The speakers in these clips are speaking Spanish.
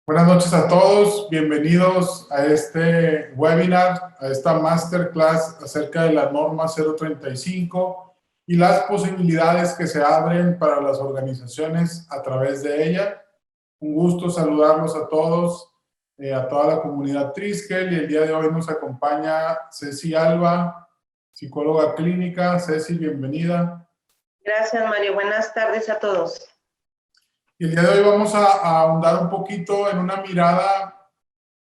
Buenas noches a todos, bienvenidos a este webinar, a esta masterclass acerca de la norma 035 y las posibilidades que se abren para las organizaciones a través de ella. Un gusto saludarlos a todos, a toda la comunidad Triskel, y el día de hoy nos acompaña Ceci Alba, psicóloga clínica. Ceci, bienvenida. Gracias, Mario. Buenas tardes a todos. Y el día de hoy vamos a ahondar un poquito en una mirada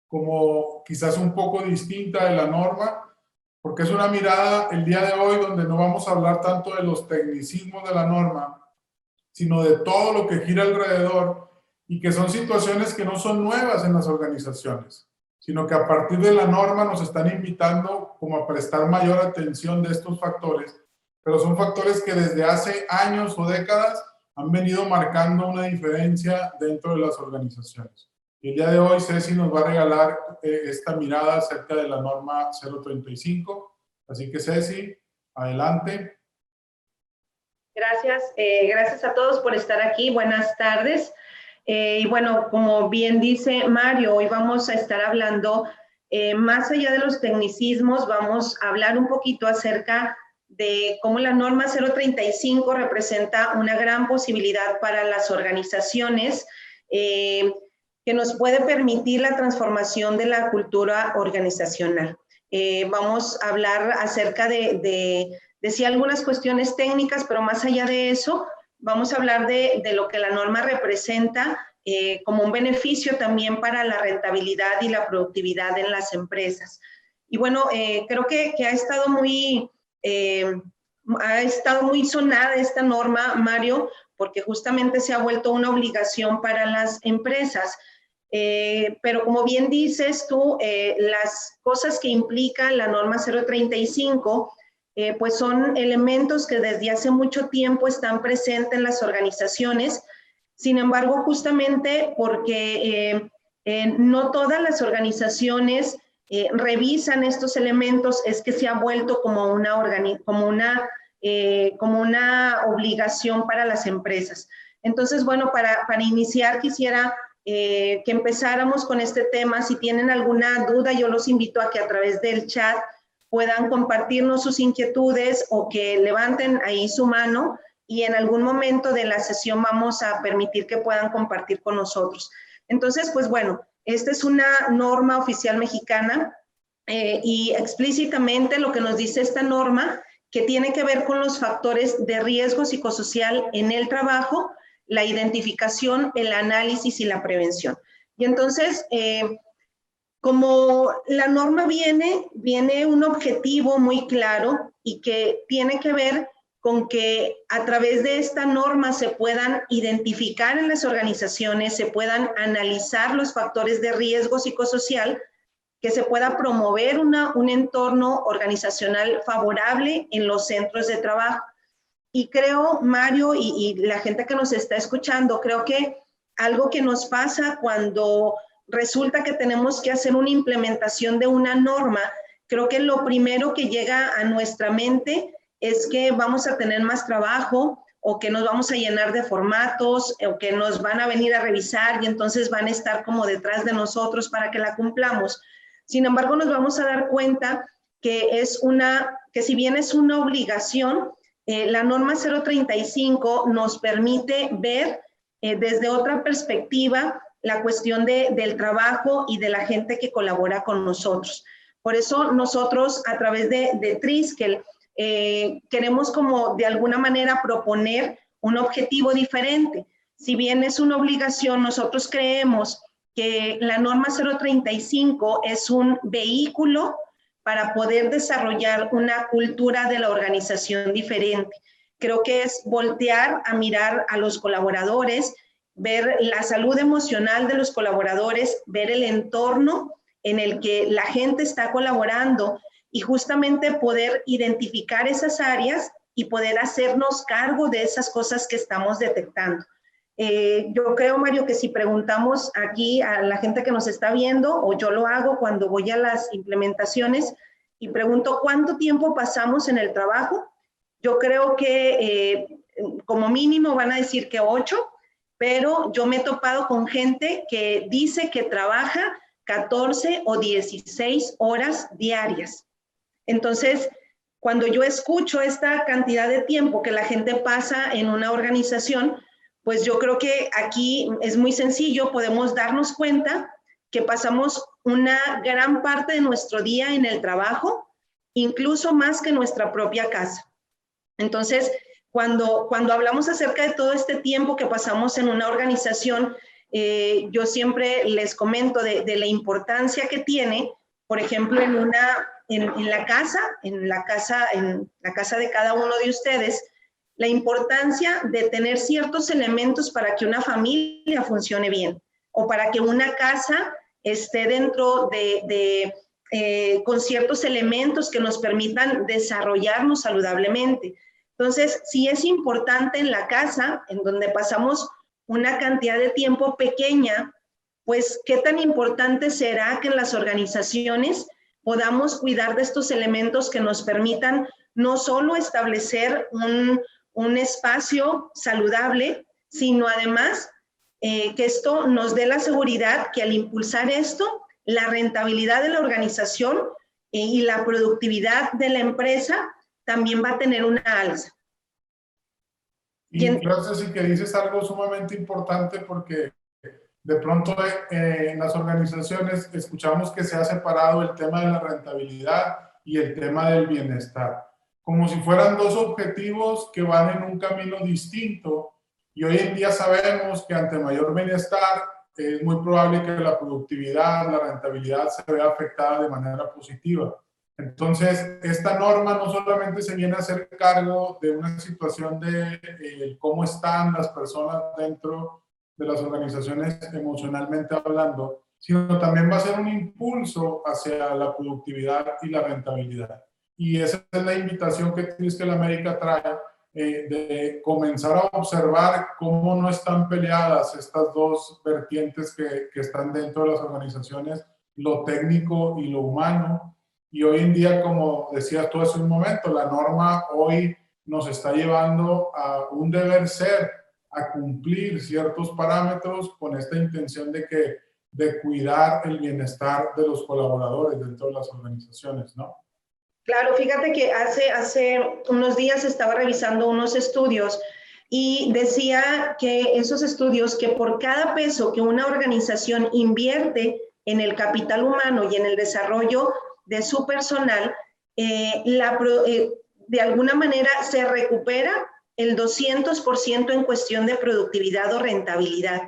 como quizás un poco distinta de la norma, porque es una mirada el día de hoy donde no vamos a hablar tanto de los tecnicismos de la norma, sino de todo lo que gira alrededor y que son situaciones que no son nuevas en las organizaciones, sino que a partir de la norma nos están invitando como a prestar mayor atención de estos factores, pero son factores que desde hace años o décadas han venido marcando una diferencia dentro de las organizaciones. Y el día de hoy Ceci nos va a regalar esta mirada acerca de la norma 035. Así que Ceci, adelante. Gracias, gracias a todos por estar aquí. Buenas tardes. Y bueno, como bien dice Mario, hoy vamos a estar hablando, más allá de los tecnicismos, vamos a hablar un poquito acerca de cómo la norma 035 representa una gran posibilidad para las organizaciones, que nos puede permitir la transformación de la cultura organizacional. Vamos a hablar acerca de sí algunas cuestiones técnicas, pero más allá de eso, vamos a hablar de lo que la norma representa como un beneficio también para la rentabilidad y la productividad en las empresas. Y bueno, creo que ha estado muy sonada esta norma, Mario, porque justamente se ha vuelto una obligación para las empresas. Pero como bien dices tú, las cosas que implica la norma 035, pues son elementos que desde hace mucho tiempo están presentes en las organizaciones. Sin embargo, justamente porque no todas las organizaciones revisan estos elementos, es que se ha vuelto como una obligación para las empresas. Entonces, bueno, para iniciar quisiera que empezáramos con este tema. Si tienen alguna duda, yo los invito a que a través del chat puedan compartirnos sus inquietudes o que levanten ahí su mano y en algún momento de la sesión vamos a permitir que puedan compartir con nosotros. Entonces, pues bueno, esta es una norma oficial mexicana y explícitamente lo que nos dice esta norma, que tiene que ver con los factores de riesgo psicosocial en el trabajo, la identificación, el análisis y la prevención. Y entonces, como la norma viene un objetivo muy claro y que tiene que ver con que a través de esta norma se puedan identificar en las organizaciones, se puedan analizar los factores de riesgo psicosocial, que se pueda promover un entorno organizacional favorable en los centros de trabajo. Y creo, Mario, y la gente que nos está escuchando, creo que algo que nos pasa cuando resulta que tenemos que hacer una implementación de una norma, creo que lo primero que llega a nuestra mente es que vamos a tener más trabajo o que nos vamos a llenar de formatos o que nos van a venir a revisar y entonces van a estar como detrás de nosotros para que la cumplamos. Sin embargo, nos vamos a dar cuenta que que si bien es una obligación, la norma 035 nos permite ver desde otra perspectiva la cuestión del trabajo y de la gente que colabora con nosotros. Por eso nosotros a través de Triskel queremos como de alguna manera proponer un objetivo diferente. Si bien es una obligación, nosotros creemos que la norma 035 es un vehículo para poder desarrollar una cultura de la organización diferente. Creo que es voltear a mirar a los colaboradores, ver la salud emocional de los colaboradores, ver el entorno en el que la gente está colaborando y justamente poder identificar esas áreas y poder hacernos cargo de esas cosas que estamos detectando. Yo creo, Mario, que si preguntamos aquí a la gente que nos está viendo, o yo lo hago cuando voy a las implementaciones y pregunto cuánto tiempo pasamos en el trabajo, yo creo que como mínimo van a decir que 8, pero yo me he topado con gente que dice que trabaja 14 o 16 horas diarias. Entonces, cuando yo escucho esta cantidad de tiempo que la gente pasa en una organización, pues yo creo que aquí es muy sencillo, podemos darnos cuenta que pasamos una gran parte de nuestro día en el trabajo, incluso más que nuestra propia casa. Entonces, cuando hablamos acerca de todo este tiempo que pasamos en una organización, yo siempre les comento de la importancia que tiene, por ejemplo, en la casa de cada uno de ustedes, la importancia de tener ciertos elementos para que una familia funcione bien o para que una casa esté dentro con ciertos elementos que nos permitan desarrollarnos saludablemente. Entonces, sí es importante en la casa, en donde pasamos una cantidad de tiempo pequeña, pues qué tan importante será que en las organizaciones podamos cuidar de estos elementos que nos permitan no solo establecer un espacio saludable, sino además que esto nos dé la seguridad que al impulsar esto, la rentabilidad de la organización y la productividad de la empresa también va a tener una alza. Y gracias, y que dices algo sumamente importante, porque de pronto en las organizaciones escuchamos que se ha separado el tema de la rentabilidad y el tema del bienestar, como si fueran dos objetivos que van en un camino distinto, y hoy en día sabemos que ante mayor bienestar es muy probable que la productividad, la rentabilidad se vea afectada de manera positiva. Entonces, esta norma no solamente se viene a hacer cargo de una situación de cómo están las personas dentro de las organizaciones emocionalmente hablando, sino también va a ser un impulso hacia la productividad y la rentabilidad. Y esa es la invitación que Twisted América trae, de comenzar a observar cómo no están peleadas estas dos vertientes que están dentro de las organizaciones, lo técnico y lo humano. Y hoy en día, como decías tú hace un momento, la norma hoy nos está llevando a un deber ser, a cumplir ciertos parámetros con esta intención de cuidar el bienestar de los colaboradores dentro de las organizaciones, ¿no? Claro, fíjate que hace unos días estaba revisando unos estudios y decía que esos estudios, que por cada peso que una organización invierte en el capital humano y en el desarrollo de su personal, de alguna manera se recupera el 200% en cuestión de productividad o rentabilidad.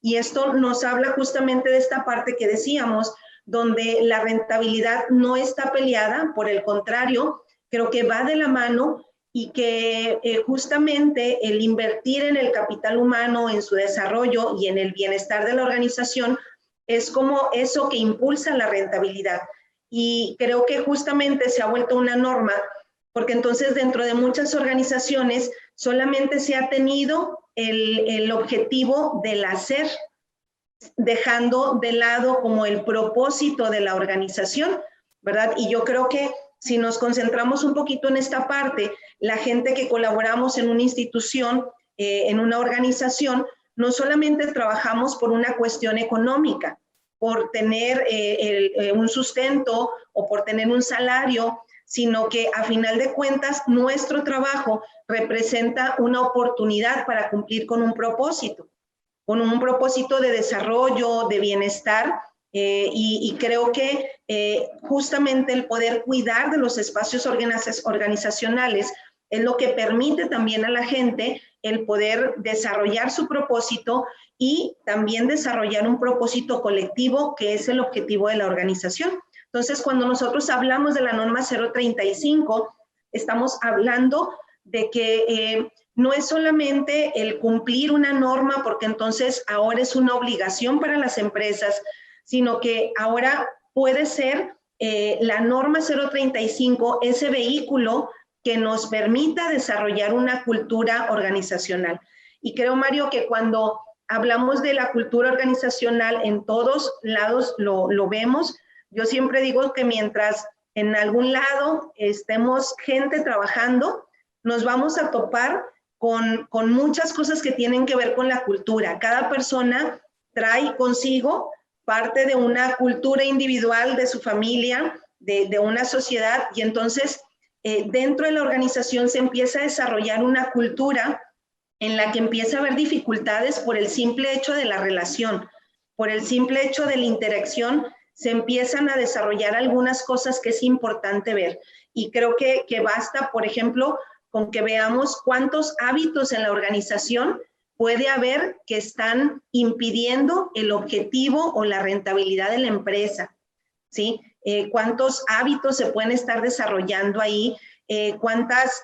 Y esto nos habla justamente de esta parte que decíamos, donde la rentabilidad no está peleada, por el contrario, creo que va de la mano, y que justamente el invertir en el capital humano, en su desarrollo y en el bienestar de la organización es como eso que impulsa la rentabilidad. Y creo que justamente se ha vuelto una norma, porque entonces dentro de muchas organizaciones solamente se ha tenido el objetivo del hacer, dejando de lado como el propósito de la organización, ¿verdad? Y yo creo que si nos concentramos un poquito en esta parte, la gente que colaboramos en una institución, en una organización, no solamente trabajamos por una cuestión económica, por tener un sustento o por tener un salario, sino que a final de cuentas nuestro trabajo representa una oportunidad para cumplir con un propósito de desarrollo, de bienestar, y creo que justamente el poder cuidar de los espacios organizacionales es lo que permite también a la gente el poder desarrollar su propósito y también desarrollar un propósito colectivo, que es el objetivo de la organización. Entonces, cuando nosotros hablamos de la norma 035, estamos hablando de que no es solamente el cumplir una norma, porque entonces ahora es una obligación para las empresas, sino que ahora puede ser la norma 035 ese vehículo que nos permita desarrollar una cultura organizacional. Y creo, Mario, que cuando hablamos de la cultura organizacional, en todos lados lo vemos. Yo siempre digo que mientras en algún lado estemos gente trabajando, nos vamos a topar con muchas cosas que tienen que ver con la cultura. Cada persona trae consigo parte de una cultura individual, de su familia, de una sociedad, y entonces dentro de la organización se empieza a desarrollar una cultura en la que empieza a haber dificultades por el simple hecho de la relación, por el simple hecho de la interacción, se empiezan a desarrollar algunas cosas que es importante ver. Y creo que basta, por ejemplo, con que veamos cuántos hábitos en la organización puede haber que están impidiendo el objetivo o la rentabilidad de la empresa, ¿sí? Cuántos hábitos se pueden estar desarrollando ahí, cuántas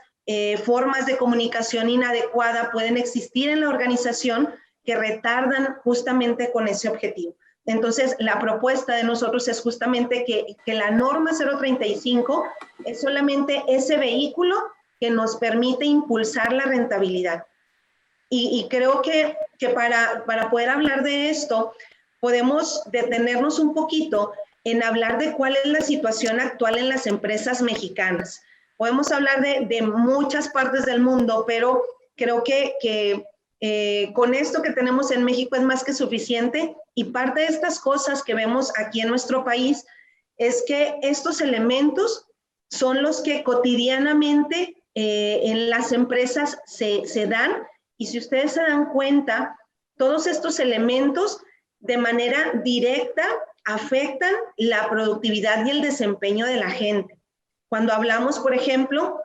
formas de comunicación inadecuada pueden existir en la organización que retardan justamente con ese objetivo. Entonces, la propuesta de nosotros es justamente que la norma 035 es solamente ese vehículo que nos permite impulsar la rentabilidad. Y creo que para poder hablar de esto, podemos detenernos un poquito en hablar de cuál es la situación actual en las empresas mexicanas. Podemos hablar de muchas partes del mundo, pero creo que con esto que tenemos en México es más que suficiente, y parte de estas cosas que vemos aquí en nuestro país es que estos elementos son los que cotidianamente en las empresas se dan, y si ustedes se dan cuenta, todos estos elementos de manera directa afectan la productividad y el desempeño de la gente. Cuando hablamos, por ejemplo,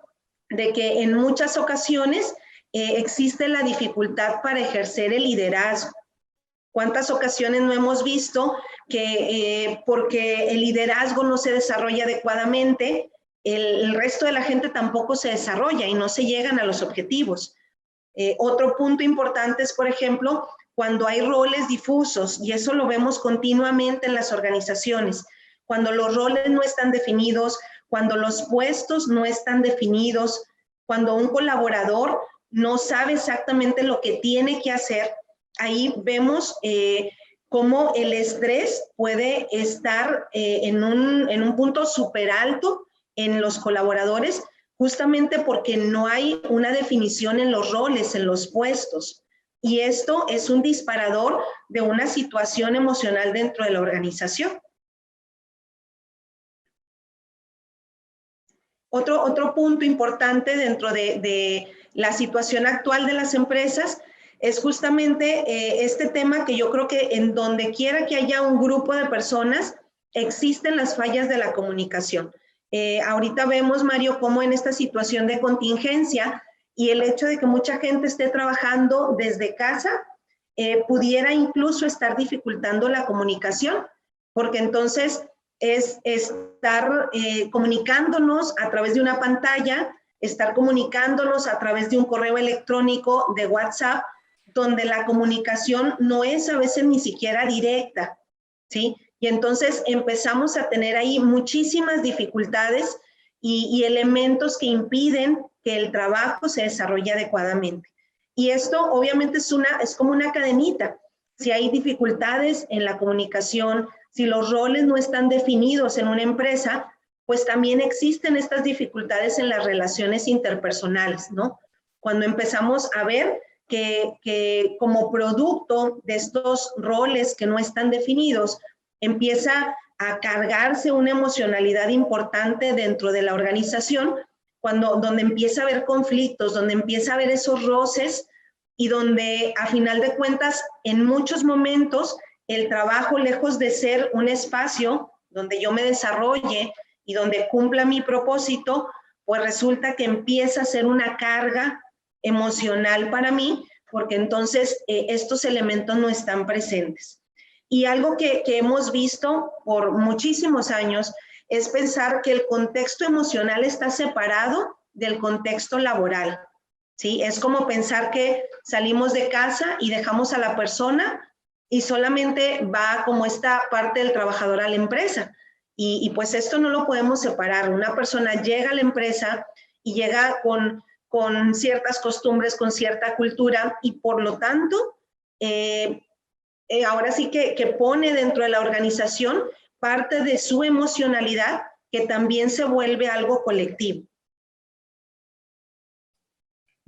de que en muchas ocasiones existe la dificultad para ejercer el liderazgo. ¿Cuántas ocasiones no hemos visto que porque el liderazgo no se desarrolla adecuadamente, el resto de la gente tampoco se desarrolla y no se llegan a los objetivos? Otro punto importante es, por ejemplo, cuando hay roles difusos, y eso lo vemos continuamente en las organizaciones, cuando los roles no están definidos, cuando los puestos no están definidos, cuando un colaborador no sabe exactamente lo que tiene que hacer, ahí vemos cómo el estrés puede estar en un punto súper alto en los colaboradores, justamente porque no hay una definición en los roles, en los puestos. Y esto es un disparador de una situación emocional dentro de la organización. Otro punto importante dentro de la situación actual de las empresas es justamente este tema que yo creo que en donde quiera que haya un grupo de personas, existen las fallas de la comunicación. Ahorita vemos, Mario, cómo en esta situación de contingencia y el hecho de que mucha gente esté trabajando desde casa, pudiera incluso estar dificultando la comunicación, porque entonces es estar comunicándonos a través de una pantalla, estar comunicándonos a través de un correo electrónico, de WhatsApp, donde la comunicación no es a veces ni siquiera directa, ¿sí? Y entonces empezamos a tener ahí muchísimas dificultades y elementos que impiden que el trabajo se desarrolle adecuadamente. Y esto obviamente es como una cadenita. Si hay dificultades en la comunicación, si los roles no están definidos en una empresa, pues también existen estas dificultades en las relaciones interpersonales, ¿no? Cuando empezamos a ver que como producto de estos roles que no están definidos, empieza a cargarse una emocionalidad importante dentro de la organización, donde empieza a haber conflictos, donde empieza a haber esos roces y donde a final de cuentas en muchos momentos el trabajo, lejos de ser un espacio donde yo me desarrolle y donde cumpla mi propósito, pues resulta que empieza a ser una carga emocional para mí, porque entonces estos elementos no están presentes. Y algo que hemos visto por muchísimos años es pensar que el contexto emocional está separado del contexto laboral, ¿sí? Es como pensar que salimos de casa y dejamos a la persona y solamente va como esta parte del trabajador a la empresa. Y pues esto no lo podemos separar. Una persona llega a la empresa y llega con ciertas costumbres, con cierta cultura, y por lo tanto, ahora sí que pone dentro de la organización parte de su emocionalidad, que también se vuelve algo colectivo.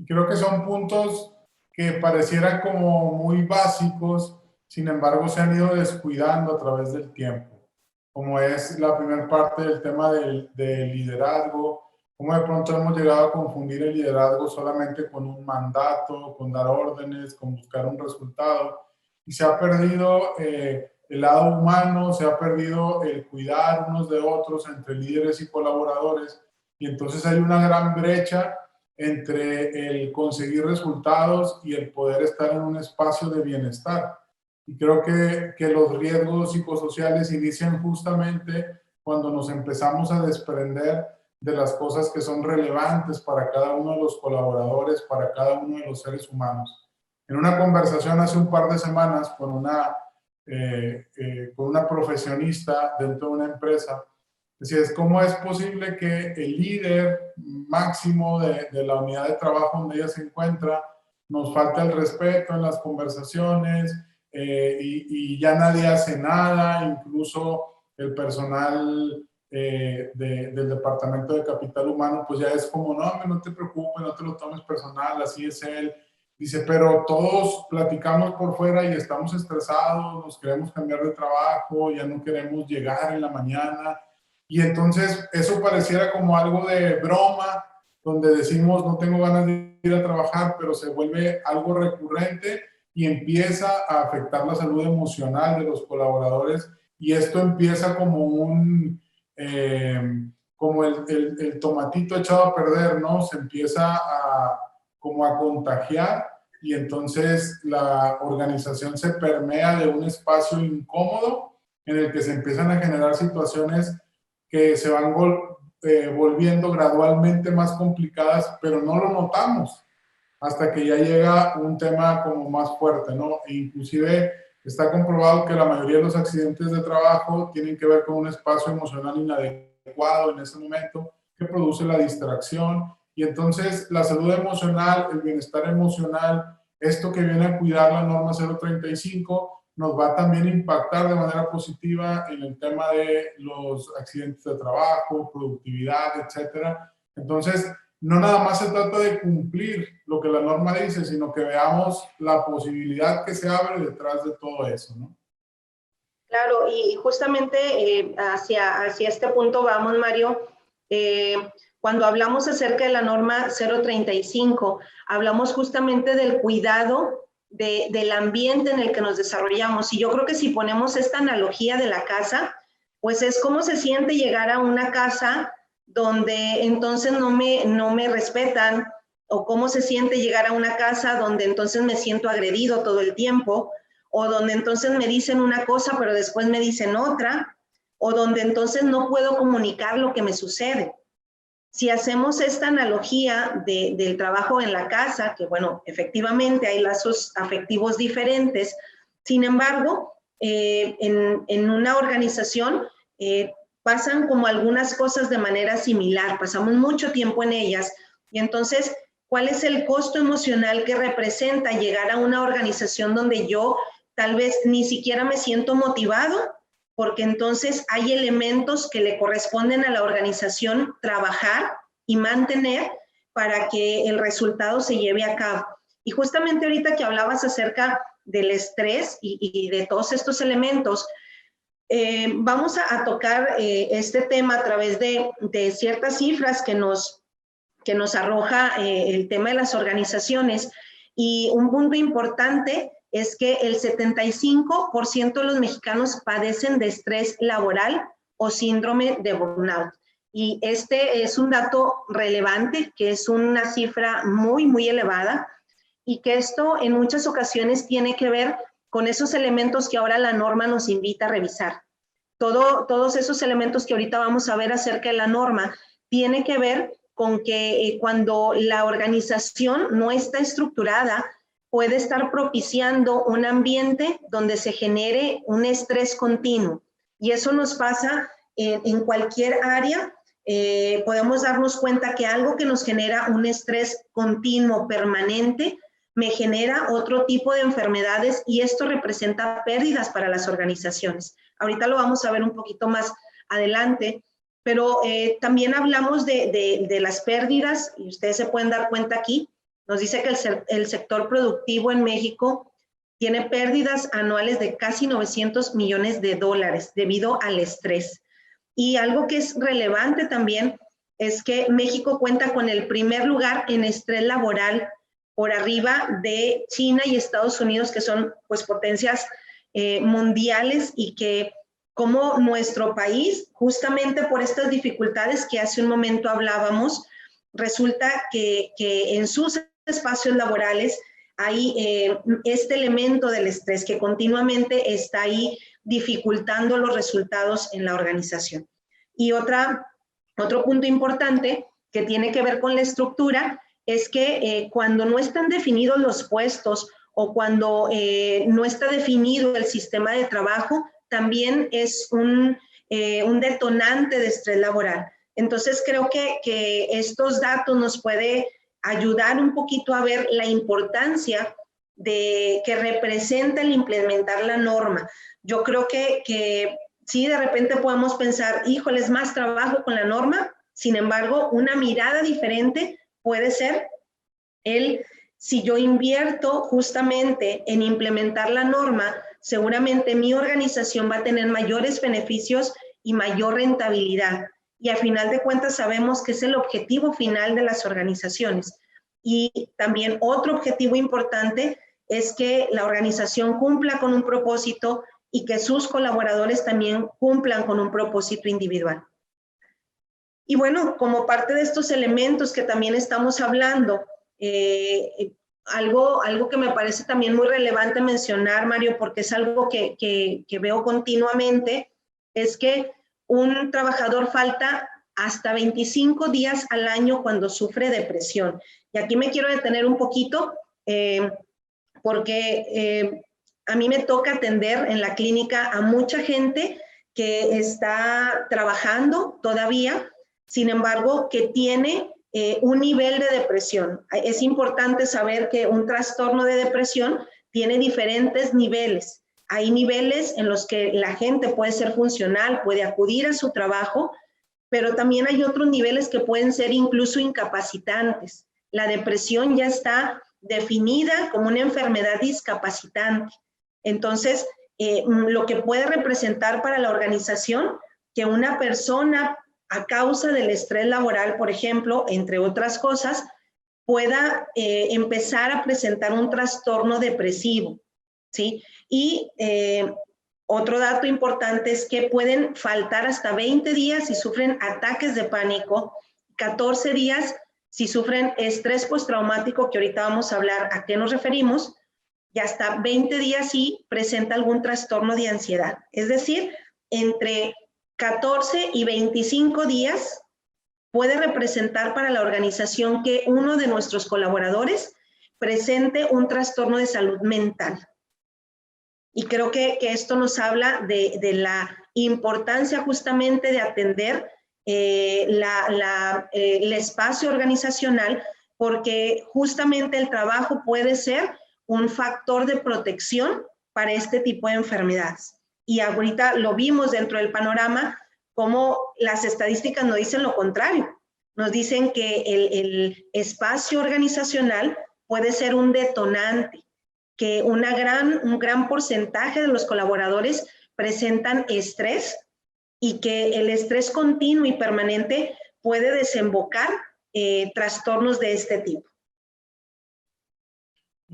Y creo que son puntos que parecieran como muy básicos, sin embargo se han ido descuidando a través del tiempo, como es la primera parte del tema del liderazgo, cómo de pronto hemos llegado a confundir el liderazgo solamente con un mandato, con dar órdenes, con buscar un resultado, y se ha perdido el lado humano, se ha perdido el cuidar unos de otros entre líderes y colaboradores, y entonces hay una gran brecha entre el conseguir resultados y el poder estar en un espacio de bienestar. Y creo que los riesgos psicosociales inician justamente cuando nos empezamos a desprender de las cosas que son relevantes para cada uno de los colaboradores, para cada uno de los seres humanos. En una conversación hace un par de semanas con una profesionista dentro de una empresa, decía, ¿cómo es posible que el líder máximo de la unidad de trabajo donde ella se encuentra nos falta el respeto en las conversaciones y ya nadie hace nada, incluso el personal del departamento de capital humano, pues ya es como, no te preocupes, no te lo tomes personal, así es él. Dice, pero todos platicamos por fuera y estamos estresados, nos queremos cambiar de trabajo, ya no queremos llegar en la mañana. Y entonces eso pareciera como algo de broma, donde decimos no tengo ganas de ir a trabajar, pero se vuelve algo recurrente y empieza a afectar la salud emocional de los colaboradores, y esto empieza como como el tomatito echado a perder, ¿no? Se empieza como a contagiar, y entonces la organización se permea de un espacio incómodo en el que se empiezan a generar situaciones que se van volviendo gradualmente más complicadas, pero no lo notamos hasta que ya llega un tema como más fuerte, ¿no? E inclusive está comprobado que la mayoría de los accidentes de trabajo tienen que ver con un espacio emocional inadecuado en ese momento que produce la distracción, y entonces la salud emocional, el bienestar emocional, esto que viene a cuidar la norma 035, nos va a también impactar de manera positiva en el tema de los accidentes de trabajo, productividad, etcétera. Entonces, no nada más se trata de cumplir lo que la norma dice, sino que veamos la posibilidad que se abre detrás de todo eso, ¿no? Claro, y justamente hacia este punto vamos, Mario. Cuando hablamos acerca de la norma 035, hablamos justamente del cuidado del ambiente en el que nos desarrollamos. Y yo creo que si ponemos esta analogía de la casa, pues es cómo se siente llegar a una casa donde entonces no me respetan, o cómo se siente llegar a una casa donde entonces me siento agredido todo el tiempo, o donde entonces me dicen una cosa pero después me dicen otra, o donde entonces no puedo comunicar lo que me sucede. Si hacemos esta analogía del trabajo en la casa, que bueno, efectivamente hay lazos afectivos diferentes, sin embargo, en una organización pasan como algunas cosas de manera similar, pasamos mucho tiempo en ellas, y entonces, ¿cuál es el costo emocional que representa llegar a una organización donde yo tal vez ni siquiera me siento motivado? Porque entonces hay elementos que le corresponden a la organización trabajar y mantener para que el resultado se lleve a cabo. Y justamente ahorita que hablabas acerca del estrés y de todos estos elementos, vamos a tocar este tema a través de ciertas cifras que nos arroja el tema de las organizaciones. Y un punto importante es que el 75% de los mexicanos padecen de estrés laboral o síndrome de burnout. Y este es un dato relevante, que es una cifra muy, muy elevada, y que esto en muchas ocasiones tiene que ver con esos elementos que ahora la norma nos invita a revisar. Todos esos elementos que ahorita vamos a ver acerca de la norma tiene que ver con que cuando la organización no está estructurada, puede estar propiciando un ambiente donde se genere un estrés continuo. Y eso nos pasa en cualquier área. Podemos darnos cuenta que algo que nos genera un estrés continuo, permanente, me genera otro tipo de enfermedades, y esto representa pérdidas para las organizaciones. Ahorita lo vamos a ver un poquito más adelante, pero también hablamos de las pérdidas, y ustedes se pueden dar cuenta aquí, Nos dice que el sector productivo en México tiene pérdidas anuales de casi 900 millones de dólares debido al estrés. Y algo que es relevante también es que México cuenta con el primer lugar en estrés laboral por arriba de China y Estados Unidos, que son pues potencias mundiales, y que como nuestro país, justamente por estas dificultades que hace un momento hablábamos, resulta que en sus espacios laborales hay este elemento del estrés que continuamente está ahí dificultando los resultados en la organización. Y otro punto importante que tiene que ver con la estructura es que cuando no están definidos los puestos o cuando no está definido el sistema de trabajo, también es un detonante de estrés laboral. Entonces creo que estos datos nos puede ayudar un poquito a ver la importancia que representa el implementar la norma. Yo creo que sí, de repente podemos pensar, híjole, es más trabajo con la norma. Sin embargo, una mirada diferente puede ser si yo invierto justamente en implementar la norma, seguramente mi organización va a tener mayores beneficios y mayor rentabilidad. Y al final de cuentas sabemos que es el objetivo final de las organizaciones. Y también otro objetivo importante es que la organización cumpla con un propósito y que sus colaboradores también cumplan con un propósito individual. Y bueno, como parte de estos elementos que también estamos hablando, algo que me parece también muy relevante mencionar, Mario, porque es algo que veo continuamente, es que un trabajador falta hasta 25 días al año cuando sufre depresión. Y aquí me quiero detener un poquito porque a mí me toca atender en la clínica a mucha gente que está trabajando todavía, sin embargo, que tiene un nivel de depresión. Es importante saber que un trastorno de depresión tiene diferentes niveles. Hay niveles en los que la gente puede ser funcional, puede acudir a su trabajo, pero también hay otros niveles que pueden ser incluso incapacitantes. La depresión ya está definida como una enfermedad discapacitante. Entonces, lo que puede representar para la organización que una persona, a causa del estrés laboral, por ejemplo, entre otras cosas, pueda empezar a presentar un trastorno depresivo, ¿sí? Y otro dato importante es que pueden faltar hasta 20 días si sufren ataques de pánico, 14 días si sufren estrés postraumático, que ahorita vamos a hablar a qué nos referimos, y hasta 20 días si presenta algún trastorno de ansiedad. Es decir, entre 14 y 25 días puede representar para la organización que uno de nuestros colaboradores presente un trastorno de salud mental. Y creo que esto nos habla de la importancia justamente de atender el espacio organizacional, porque justamente el trabajo puede ser un factor de protección para este tipo de enfermedades. Y ahorita lo vimos dentro del panorama, como las estadísticas nos dicen lo contrario. Nos dicen que el espacio organizacional puede ser un detonante, que un gran porcentaje de los colaboradores presentan estrés y que el estrés continuo y permanente puede desembocar trastornos de este tipo.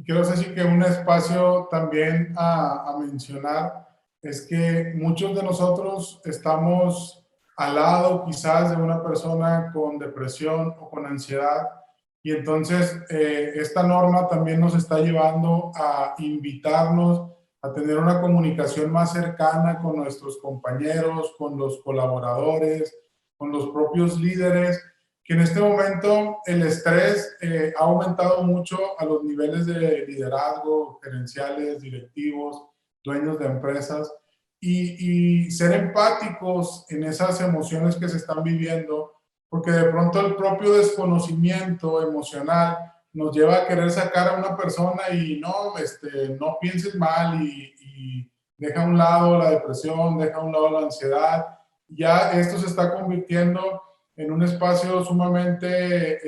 Quiero decir que un espacio también a mencionar es que muchos de nosotros estamos al lado quizás de una persona con depresión o con ansiedad, y entonces esta norma también nos está llevando a invitarnos a tener una comunicación más cercana con nuestros compañeros, con los colaboradores, con los propios líderes, que en este momento el estrés ha aumentado mucho a los niveles de liderazgo, gerenciales, directivos, dueños de empresas, y ser empáticos en esas emociones que se están viviendo, porque de pronto el propio desconocimiento emocional nos lleva a querer sacar a una persona y no pienses mal, y deja a un lado la depresión, deja a un lado la ansiedad. Ya esto se está convirtiendo en un espacio sumamente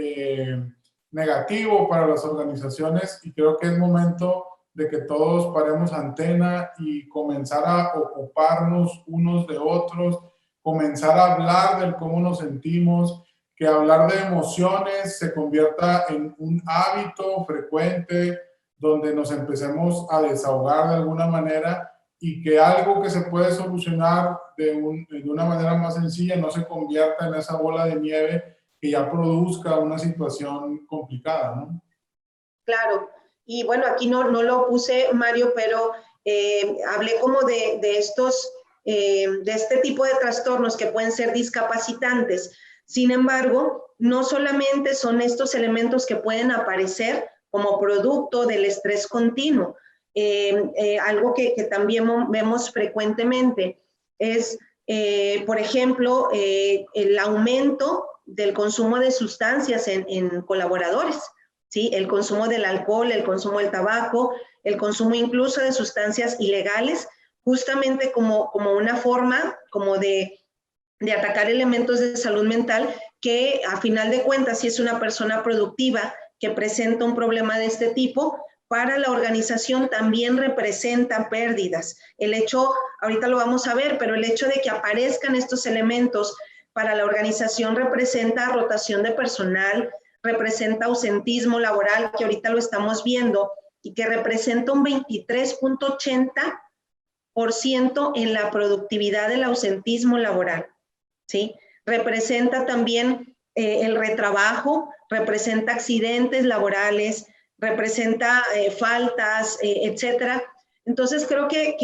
negativo para las organizaciones, y creo que es momento de que todos paremos antena y comenzar a ocuparnos unos de otros, comenzar a hablar del cómo nos sentimos, que hablar de emociones se convierta en un hábito frecuente donde nos empecemos a desahogar de alguna manera, y que algo que se puede solucionar de una manera más sencilla no se convierta en esa bola de nieve que ya produzca una situación complicada, ¿no? Claro, y bueno, aquí no lo puse, Mario, pero hablé como de este tipo de trastornos que pueden ser discapacitantes. Sin embargo, no solamente son estos elementos que pueden aparecer como producto del estrés continuo. Algo que también vemos frecuentemente es, por ejemplo, el aumento del consumo de sustancias en colaboradores. ¿Sí? El consumo del alcohol, el consumo del tabaco, el consumo incluso de sustancias ilegales, justamente como una forma como de atacar elementos de salud mental que a final de cuentas, si es una persona productiva que presenta un problema de este tipo, para la organización también representa pérdidas. El hecho, ahorita lo vamos a ver, pero el hecho de que aparezcan estos elementos para la organización representa rotación de personal, representa ausentismo laboral, que ahorita lo estamos viendo, y que representa un 23.80% en la productividad del ausentismo laboral, ¿sí? Representa también el retrabajo, representa accidentes laborales, representa faltas, etcétera. Entonces creo que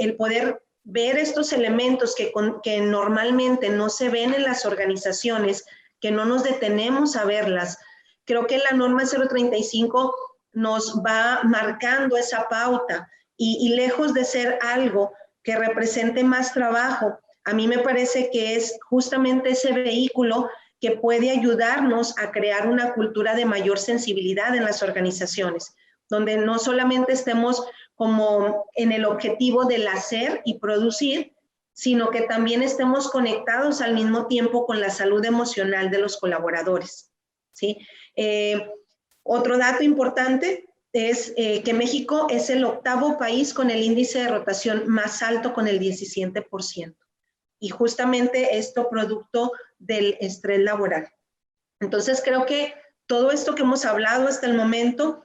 el poder ver estos elementos que normalmente no se ven en las organizaciones, que no nos detenemos a verlas. Creo que la norma 035 nos va marcando esa pauta, y lejos de ser algo que represente más trabajo, a mí me parece que es justamente ese vehículo que puede ayudarnos a crear una cultura de mayor sensibilidad en las organizaciones, donde no solamente estemos como en el objetivo del hacer y producir, sino que también estemos conectados al mismo tiempo con la salud emocional de los colaboradores, ¿sí? Otro dato importante es que México es el 8º país con el índice de rotación más alto, con el 17%. Y justamente esto producto del estrés laboral. Entonces creo que todo esto que hemos hablado hasta el momento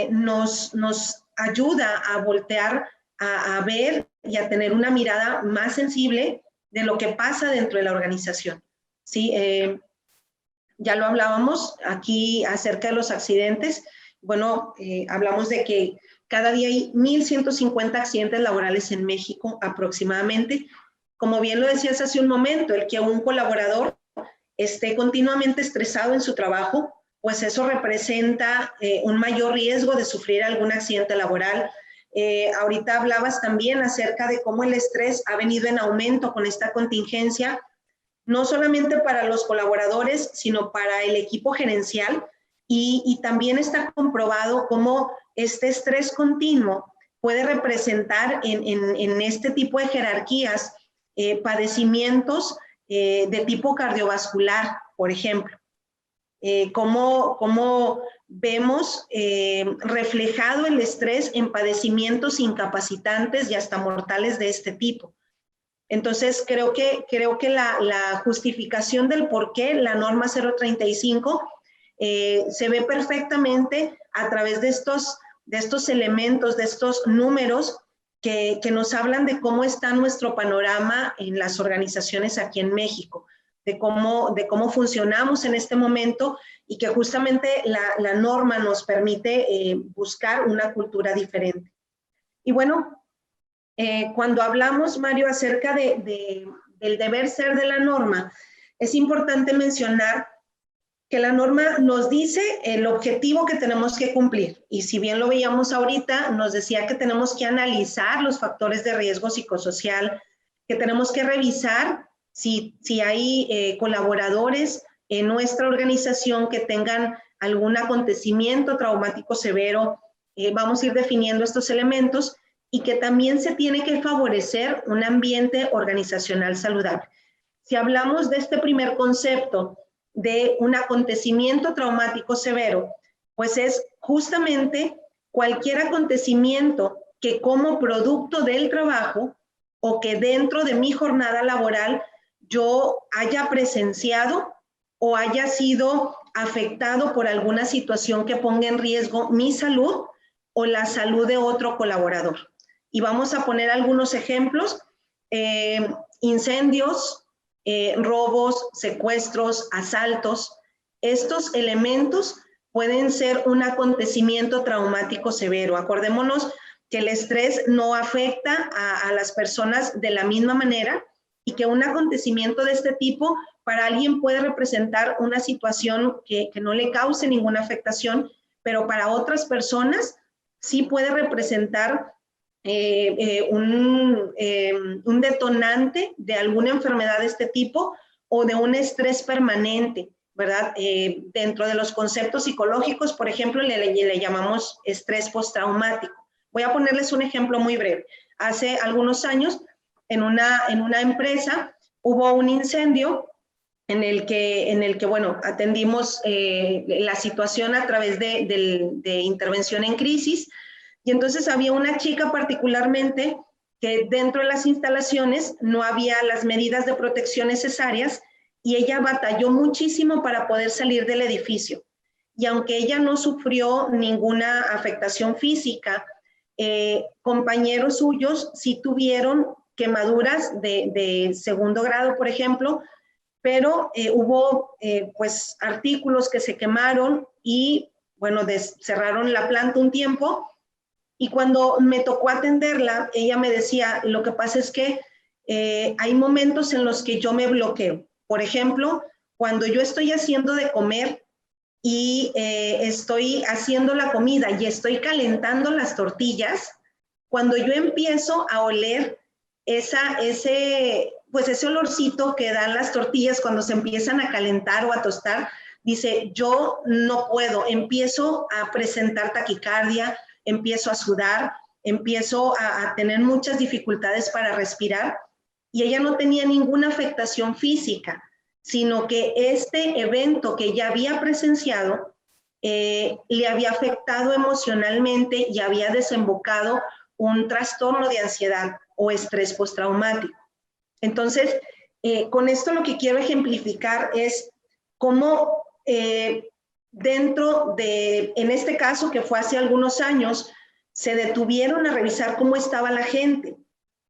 nos ayuda a voltear a ver y a tener una mirada más sensible de lo que pasa dentro de la organización. ¿Sí? Ya lo hablábamos aquí acerca de los accidentes. Bueno, hablamos de que cada día hay 1,150 accidentes laborales en México aproximadamente. Como bien lo decías hace un momento, el que un colaborador esté continuamente estresado en su trabajo, pues eso representa un mayor riesgo de sufrir algún accidente laboral. Ahorita hablabas también acerca de cómo el estrés ha venido en aumento con esta contingencia, no solamente para los colaboradores, sino para el equipo gerencial, y también está comprobado cómo este estrés continuo puede representar en este tipo de jerarquías padecimientos de tipo cardiovascular, por ejemplo. Cómo vemos reflejado el estrés en padecimientos incapacitantes y hasta mortales de este tipo. Entonces, creo que la justificación del por qué la norma 035 se ve perfectamente a través de estos elementos, de estos números que nos hablan de cómo está nuestro panorama en las organizaciones aquí en México, de cómo funcionamos en este momento, y que justamente la norma nos permite buscar una cultura diferente. Y bueno, cuando hablamos, Mario, acerca del deber ser de la norma, es importante mencionar que la norma nos dice el objetivo que tenemos que cumplir. Y si bien lo veíamos ahorita, nos decía que tenemos que analizar los factores de riesgo psicosocial, que tenemos que revisar si hay colaboradores en nuestra organización que tengan algún acontecimiento traumático severo. Vamos a ir definiendo estos elementos, y que también se tiene que favorecer un ambiente organizacional saludable. Si hablamos de este primer concepto, de un acontecimiento traumático severo, pues es justamente cualquier acontecimiento que como producto del trabajo o que dentro de mi jornada laboral yo haya presenciado o haya sido afectado por alguna situación que ponga en riesgo mi salud o la salud de otro colaborador. Y vamos a poner algunos ejemplos: incendios, robos, secuestros, asaltos. Estos elementos pueden ser un acontecimiento traumático severo. Acordémonos que el estrés no afecta a las personas de la misma manera y que un acontecimiento de este tipo para alguien puede representar una situación que no le cause ninguna afectación, pero para otras personas sí puede representar un detonante de alguna enfermedad de este tipo o de un estrés permanente, ¿verdad? Dentro de los conceptos psicológicos, por ejemplo, le llamamos estrés postraumático. Voy a ponerles un ejemplo muy breve. Hace algunos años, en una empresa, hubo un incendio en el que bueno, atendimos la situación a través de intervención en crisis. Y entonces había una chica particularmente que dentro de las instalaciones no había las medidas de protección necesarias y ella batalló muchísimo para poder salir del edificio. Y aunque ella no sufrió ninguna afectación física, compañeros suyos sí tuvieron quemaduras de segundo grado, por ejemplo, pero hubo pues artículos que se quemaron y bueno, cerraron la planta un tiempo. Y cuando me tocó atenderla, ella me decía, lo que pasa es que hay momentos en los que yo me bloqueo. Por ejemplo, cuando yo estoy haciendo de comer y estoy haciendo la comida y estoy calentando las tortillas, cuando yo empiezo a oler ese olorcito que dan las tortillas cuando se empiezan a calentar o a tostar, dice, yo no puedo, empiezo a presentar taquicardia, empiezo a sudar, empiezo a tener muchas dificultades para respirar, y ella no tenía ninguna afectación física, sino que este evento que ella había presenciado le había afectado emocionalmente y había desembocado un trastorno de ansiedad o estrés postraumático. Entonces, con esto lo que quiero ejemplificar es cómo dentro de, en este caso que fue hace algunos años, se detuvieron a revisar cómo estaba la gente,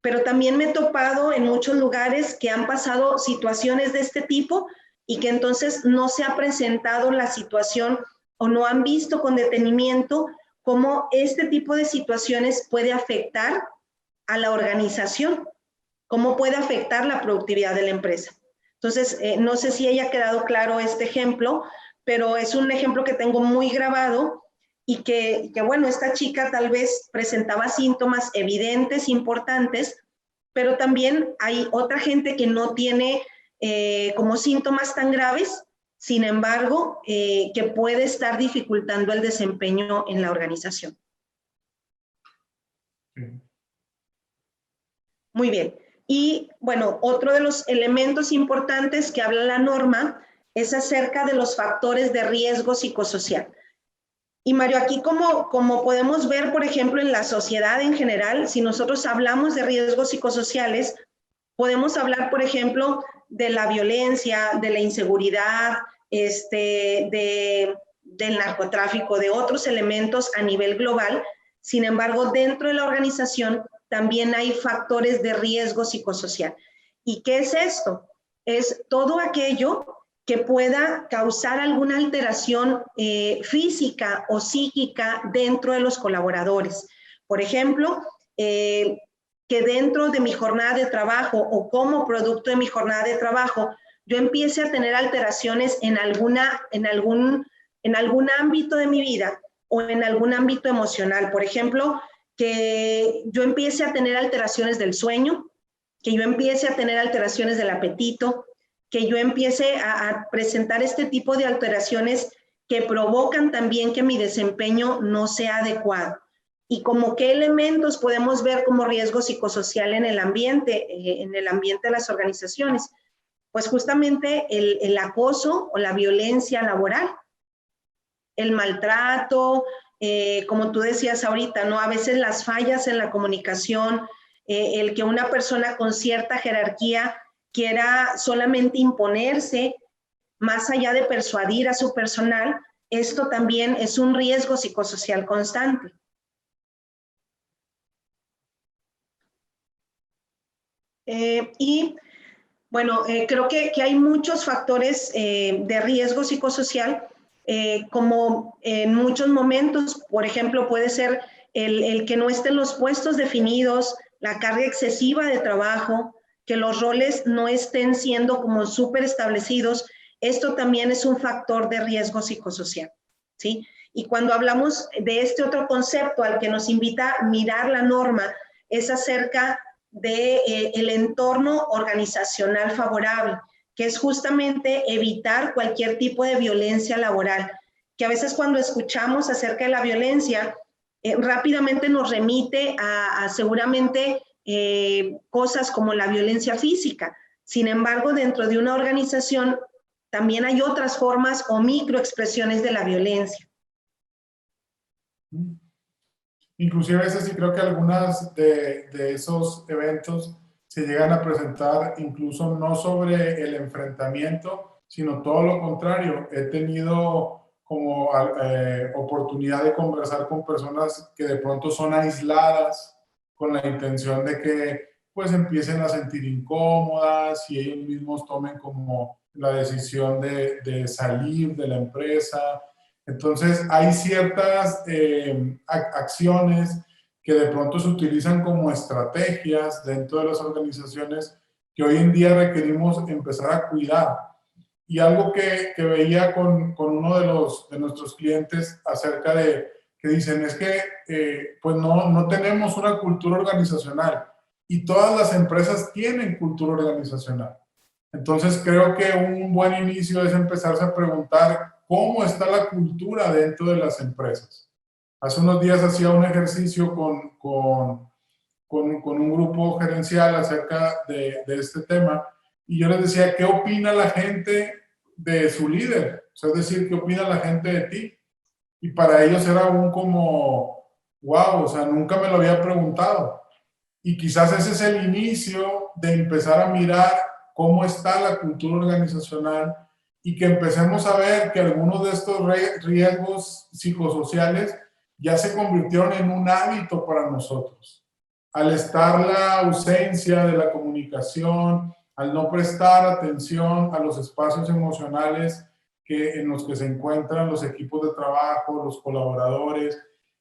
pero también me he topado en muchos lugares que han pasado situaciones de este tipo y que entonces no se ha presentado la situación o no han visto con detenimiento cómo este tipo de situaciones puede afectar a la organización, cómo puede afectar la productividad de la empresa. Entonces, no sé si haya quedado claro este ejemplo, pero es un ejemplo que tengo muy grabado y que bueno, esta chica tal vez presentaba síntomas evidentes, importantes, pero también hay otra gente que no tiene como síntomas tan graves, sin embargo, que puede estar dificultando el desempeño en la organización. Muy bien. Y bueno, otro de los elementos importantes que habla la norma es acerca de los factores de riesgo psicosocial. Y Mario, aquí como podemos ver, por ejemplo, en la sociedad en general, si nosotros hablamos de riesgos psicosociales, podemos hablar, por ejemplo, de la violencia, de la inseguridad, del narcotráfico, de otros elementos a nivel global. Sin embargo, dentro de la organización también hay factores de riesgo psicosocial. ¿Y qué es esto? Es todo aquello que pueda causar alguna alteración física o psíquica dentro de los colaboradores. Por ejemplo, que dentro de mi jornada de trabajo o como producto de mi jornada de trabajo, yo empiece a tener alteraciones en algún ámbito de mi vida o en algún ámbito emocional. Por ejemplo, que yo empiece a tener alteraciones del sueño, que yo empiece a tener alteraciones del apetito, que yo empiece a presentar este tipo de alteraciones que provocan también que mi desempeño no sea adecuado. Y como qué elementos podemos ver como riesgo psicosocial en el ambiente de las organizaciones. Pues justamente el acoso o la violencia laboral, el maltrato, como tú decías ahorita, ¿no? A veces las fallas en la comunicación, el que una persona con cierta jerarquía quiera solamente imponerse más allá de persuadir a su personal, esto también es un riesgo psicosocial constante. Y bueno, creo que hay muchos factores de riesgo psicosocial, como en muchos momentos, por ejemplo, puede ser el que no estén los puestos definidos, la carga excesiva de trabajo, que los roles no estén siendo como súper establecidos. Esto también es un factor de riesgo psicosocial, ¿sí? Y cuando hablamos de este otro concepto al que nos invita a mirar la norma, es acerca del entorno organizacional favorable, que es justamente evitar cualquier tipo de violencia laboral, que a veces cuando escuchamos acerca de la violencia, rápidamente nos remite a seguramente cosas como la violencia física. Sin embargo, dentro de una organización también hay otras formas o microexpresiones de la violencia. Inclusive a veces sí creo que algunas de esos eventos se llegan a presentar incluso no sobre el enfrentamiento, sino todo lo contrario. He tenido como oportunidad de conversar con personas que de pronto son aisladas con la intención de que pues empiecen a sentir incómodas y ellos mismos tomen como la decisión de salir de la empresa. Entonces, hay ciertas acciones que de pronto se utilizan como estrategias dentro de las organizaciones que hoy en día requerimos empezar a cuidar. Y algo que veía con uno de nuestros clientes acerca de que dicen es que pues no tenemos una cultura organizacional y todas las empresas tienen cultura organizacional. Entonces creo que un buen inicio es empezarse a preguntar cómo está la cultura dentro de las empresas. Hace unos días hacía un ejercicio con un grupo gerencial acerca de este tema y yo les decía, ¿qué opina la gente de su líder? O sea, es decir, ¿qué opina la gente de ti? Y para ellos era un como, wow, o sea, nunca me lo había preguntado. Y quizás ese es el inicio de empezar a mirar cómo está la cultura organizacional y que empecemos a ver que algunos de estos riesgos psicosociales ya se convirtieron en un hábito para nosotros. Al estar la ausencia de la comunicación, al no prestar atención a los espacios emocionales en los que se encuentran los equipos de trabajo, los colaboradores.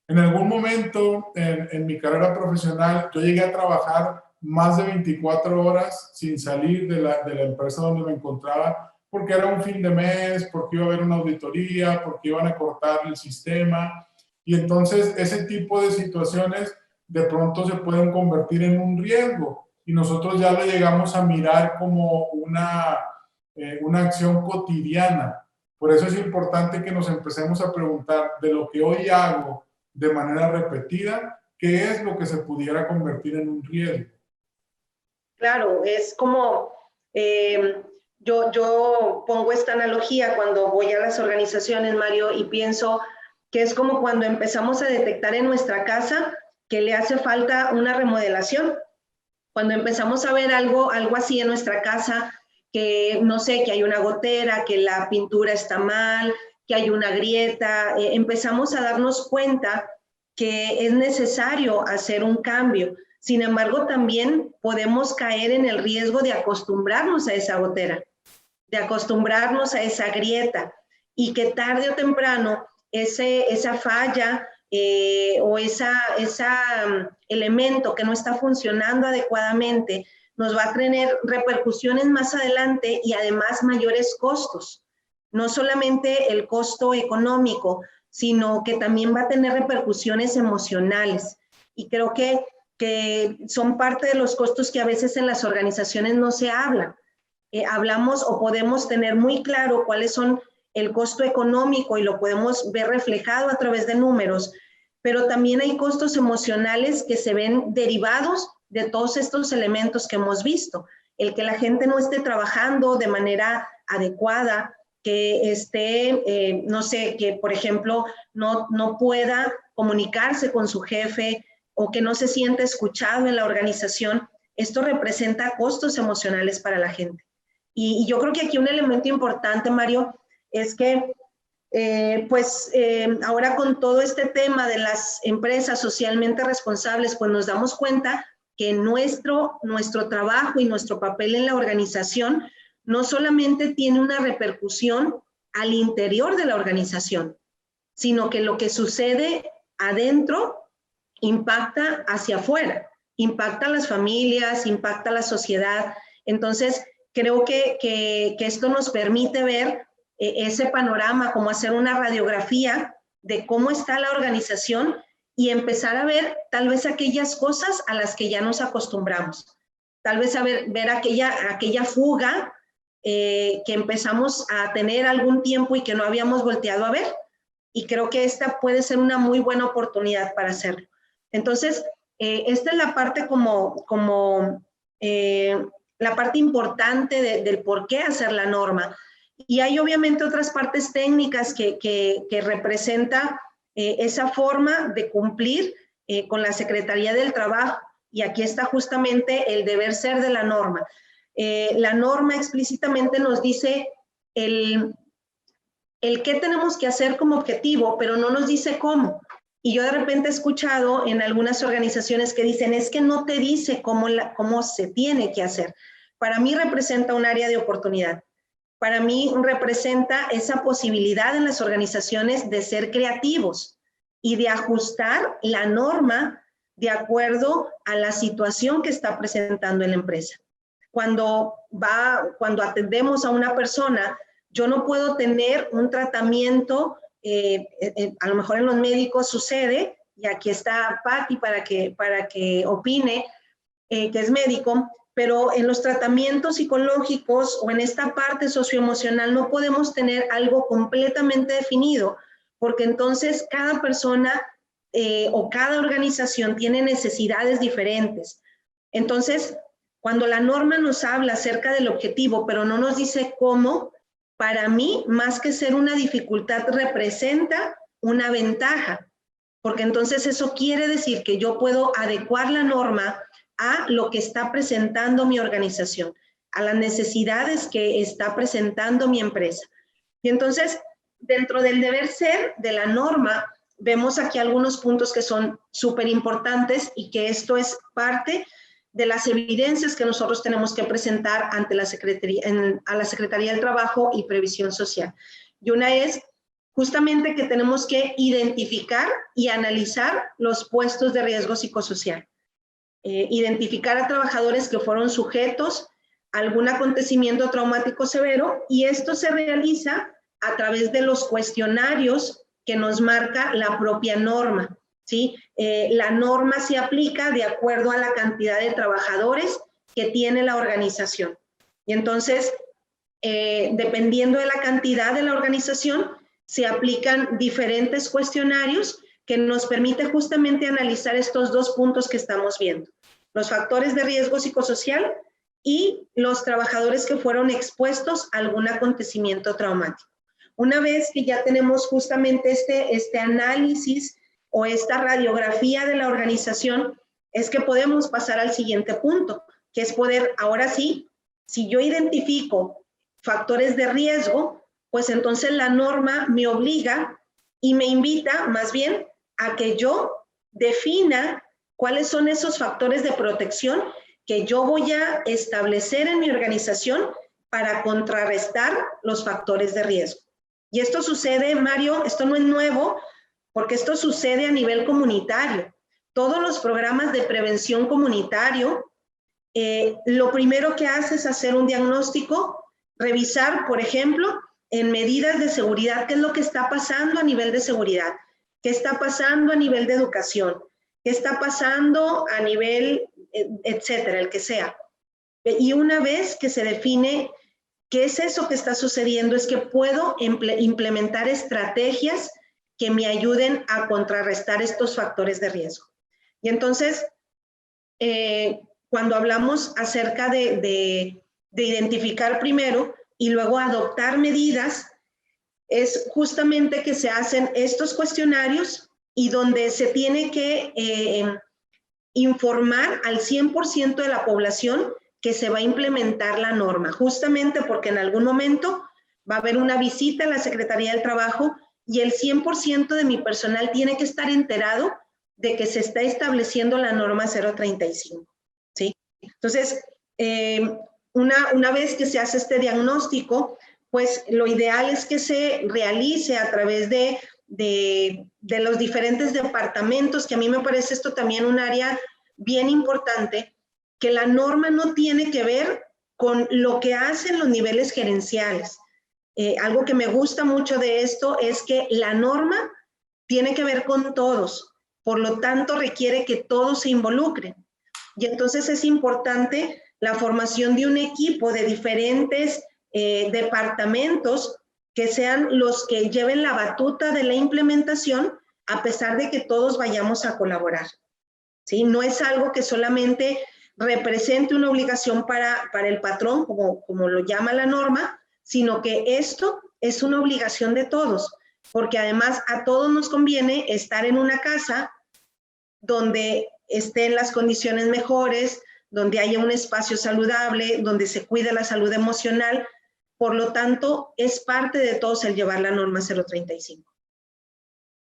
En algún momento en mi carrera profesional, yo llegué a trabajar más de 24 horas sin salir de la empresa donde me encontraba, porque era un fin de mes, porque iba a haber una auditoría, porque iban a cortar el sistema. Y entonces ese tipo de situaciones de pronto se pueden convertir en un riesgo. Y nosotros ya lo llegamos a mirar como una acción cotidiana. Por eso es importante que nos empecemos a preguntar de lo que hoy hago de manera repetida, ¿qué es lo que se pudiera convertir en un riesgo? Claro, es como, yo pongo esta analogía cuando voy a las organizaciones, Mario, y pienso que es como cuando empezamos a detectar en nuestra casa que le hace falta una remodelación. Cuando empezamos a ver algo así en nuestra casa, que no sé, que hay una gotera, que la pintura está mal, que hay una grieta, empezamos a darnos cuenta que es necesario hacer un cambio. Sin embargo, también podemos caer en el riesgo de acostumbrarnos a esa gotera, de acostumbrarnos a esa grieta y que tarde o temprano esa falla o ese elemento que no está funcionando adecuadamente nos va a tener repercusiones más adelante y además mayores costos. No solamente el costo económico, sino que también va a tener repercusiones emocionales. Y creo que son parte de los costos que a veces en las organizaciones no se hablan. Hablamos o podemos tener muy claro cuáles son el costo económico y lo podemos ver reflejado a través de números, pero también hay costos emocionales que se ven derivados de todos estos elementos que hemos visto. el que la gente no esté trabajando de manera adecuada, que esté, no sé, que por ejemplo no pueda comunicarse con su jefe o que no se sienta escuchado en la organización, esto representa costos emocionales para la gente. Y yo creo que aquí un elemento importante, Mario, es que ahora con todo este tema de las empresas socialmente responsables, pues nos damos cuenta que nuestro trabajo y nuestro papel en la organización no solamente tiene una repercusión al interior de la organización, sino que lo que sucede adentro impacta hacia afuera, impacta a las familias, impacta a la sociedad. Entonces, creo que esto nos permite ver ese panorama, como hacer una radiografía de cómo está la organización y empezar a ver tal vez aquellas cosas a las que ya nos acostumbramos. Tal vez ver aquella fuga que empezamos a tener algún tiempo y que no habíamos volteado a ver. Y creo que esta puede ser una muy buena oportunidad para hacerlo. Entonces, esta es la parte la parte importante del por qué hacer la norma. Y hay obviamente otras partes técnicas que representa esa forma de cumplir con la Secretaría del Trabajo. Y aquí está justamente el deber ser de la norma. La norma explícitamente nos dice el qué tenemos que hacer como objetivo, pero no nos dice cómo. Y yo de repente he escuchado en algunas organizaciones que dicen, es que no te dice cómo se tiene que hacer. Para mí representa un área de oportunidad. Para mí representa esa posibilidad en las organizaciones de ser creativos y de ajustar la norma de acuerdo a la situación que está presentando en la empresa. Cuando atendemos a una persona, yo no puedo tener un tratamiento, a lo mejor en los médicos sucede, y aquí está Patti para que opine, que es médico, pero en los tratamientos psicológicos o en esta parte socioemocional no podemos tener algo completamente definido, porque entonces cada persona o cada organización tiene necesidades diferentes. Entonces, cuando la norma nos habla acerca del objetivo, pero no nos dice cómo, para mí, más que ser una dificultad, representa una ventaja, porque entonces eso quiere decir que yo puedo adecuar la norma a lo que está presentando mi organización, a las necesidades que está presentando mi empresa. Y entonces, dentro del deber ser de la norma, vemos aquí algunos puntos que son súper importantes y que esto es parte de las evidencias que nosotros tenemos que presentar ante la Secretaría del Trabajo y Previsión Social. Y una es justamente que tenemos que identificar y analizar los puestos de riesgo psicosocial. Identificar a trabajadores que fueron sujetos a algún acontecimiento traumático severo, y esto se realiza a través de los cuestionarios que nos marca la propia norma, ¿sí? La norma se aplica de acuerdo a la cantidad de trabajadores que tiene la organización. Y entonces, dependiendo de la cantidad de la organización, se aplican diferentes cuestionarios que nos permite justamente analizar estos dos puntos que estamos viendo: los factores de riesgo psicosocial y los trabajadores que fueron expuestos a algún acontecimiento traumático. Una vez que ya tenemos justamente este análisis o esta radiografía de la organización, es que podemos pasar al siguiente punto, que es poder, ahora sí, si yo identifico factores de riesgo, pues entonces la norma me obliga y me invita más bien a que yo defina cuáles son esos factores de protección que yo voy a establecer en mi organización para contrarrestar los factores de riesgo. Y esto sucede, Mario, esto no es nuevo, porque esto sucede a nivel comunitario. Todos los programas de prevención comunitario, lo primero que hace es hacer un diagnóstico, revisar, por ejemplo, en medidas de seguridad, qué es lo que está pasando a nivel de seguridad, qué está pasando a nivel de educación, qué está pasando a nivel, etcétera, el que sea. Y una vez que se define qué es eso que está sucediendo, es que puedo implementar estrategias que me ayuden a contrarrestar estos factores de riesgo. Y entonces, cuando hablamos acerca de identificar primero y luego adoptar medidas, es justamente que se hacen estos cuestionarios y donde se tiene que informar al 100% de la población que se va a implementar la norma, justamente porque en algún momento va a haber una visita a la Secretaría del Trabajo y el 100% de mi personal tiene que estar enterado de que se está estableciendo la norma 035, ¿sí? Entonces, una vez que se hace este diagnóstico, pues lo ideal es que se realice a través de los diferentes departamentos, que a mí me parece esto también un área bien importante, que la norma no tiene que ver con lo que hacen los niveles gerenciales. Algo que me gusta mucho de esto es que la norma tiene que ver con todos, por lo tanto requiere que todos se involucren. Y entonces es importante la formación de un equipo de diferentes departamentos que sean los que lleven la batuta de la implementación, a pesar de que todos vayamos a colaborar, ¿sí? No es algo que solamente represente una obligación para el patrón, como lo llama la norma, sino que esto es una obligación de todos, porque además a todos nos conviene estar en una casa donde estén las condiciones mejores, donde haya un espacio saludable, donde se cuide la salud emocional. Por lo tanto, es parte de todos el llevar la norma 035.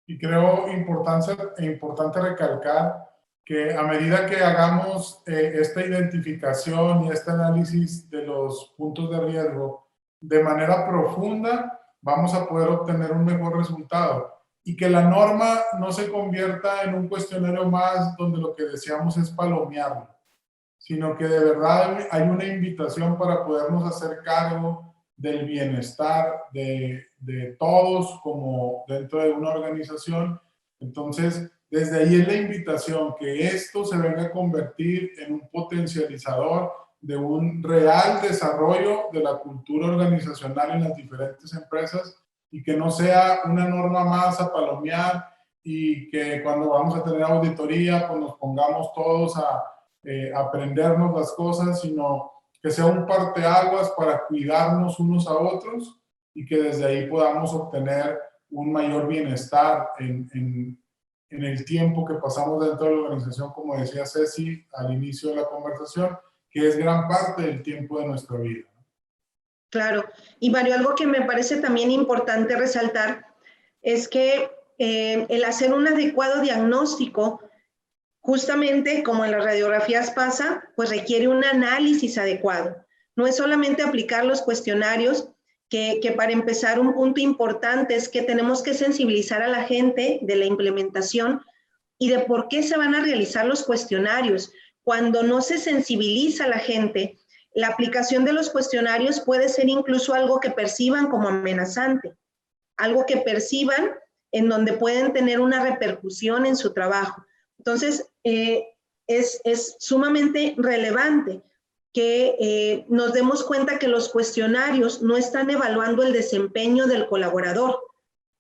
Y creo importante recalcar que a medida que hagamos esta identificación y este análisis de los puntos de riesgo de manera profunda, vamos a poder obtener un mejor resultado. Y que la norma no se convierta en un cuestionario más donde lo que deseamos es palomearlo, sino que de verdad hay una invitación para podernos hacer cargo del bienestar de todos como dentro de una organización. Entonces, desde ahí es la invitación que esto se venga a convertir en un potencializador de un real desarrollo de la cultura organizacional en las diferentes empresas y que no sea una norma más a palomear y que cuando vamos a tener auditoría pues nos pongamos todos a aprendernos las cosas, sino que sea un parteaguas para cuidarnos unos a otros y que desde ahí podamos obtener un mayor bienestar en el tiempo que pasamos dentro de la organización, como decía Ceci al inicio de la conversación, que es gran parte del tiempo de nuestra vida. Claro. Y Mario, algo que me parece también importante resaltar es que el hacer un adecuado diagnóstico, justamente como en las radiografías pasa, pues requiere un análisis adecuado. No es solamente aplicar los cuestionarios, que para empezar un punto importante es que tenemos que sensibilizar a la gente de la implementación y de por qué se van a realizar los cuestionarios. Cuando no se sensibiliza a la gente, la aplicación de los cuestionarios puede ser incluso algo que perciban como amenazante, algo que perciban en donde pueden tener una repercusión en su trabajo. Entonces, es sumamente relevante que nos demos cuenta que los cuestionarios no están evaluando el desempeño del colaborador,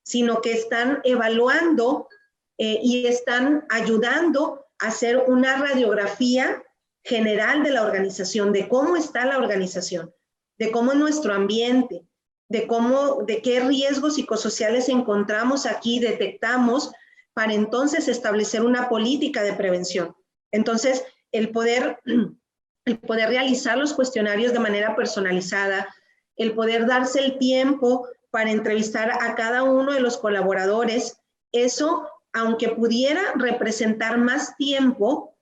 sino que están evaluando y están ayudando a hacer una radiografía general de la organización, de cómo está la organización, de cómo es nuestro ambiente, de qué riesgos psicosociales encontramos aquí, detectamos, para entonces establecer una política de prevención. Entonces, el poder realizar los cuestionarios de manera personalizada, el poder darse el tiempo para entrevistar a cada uno de los colaboradores, eso, aunque pudiera representar más tiempo,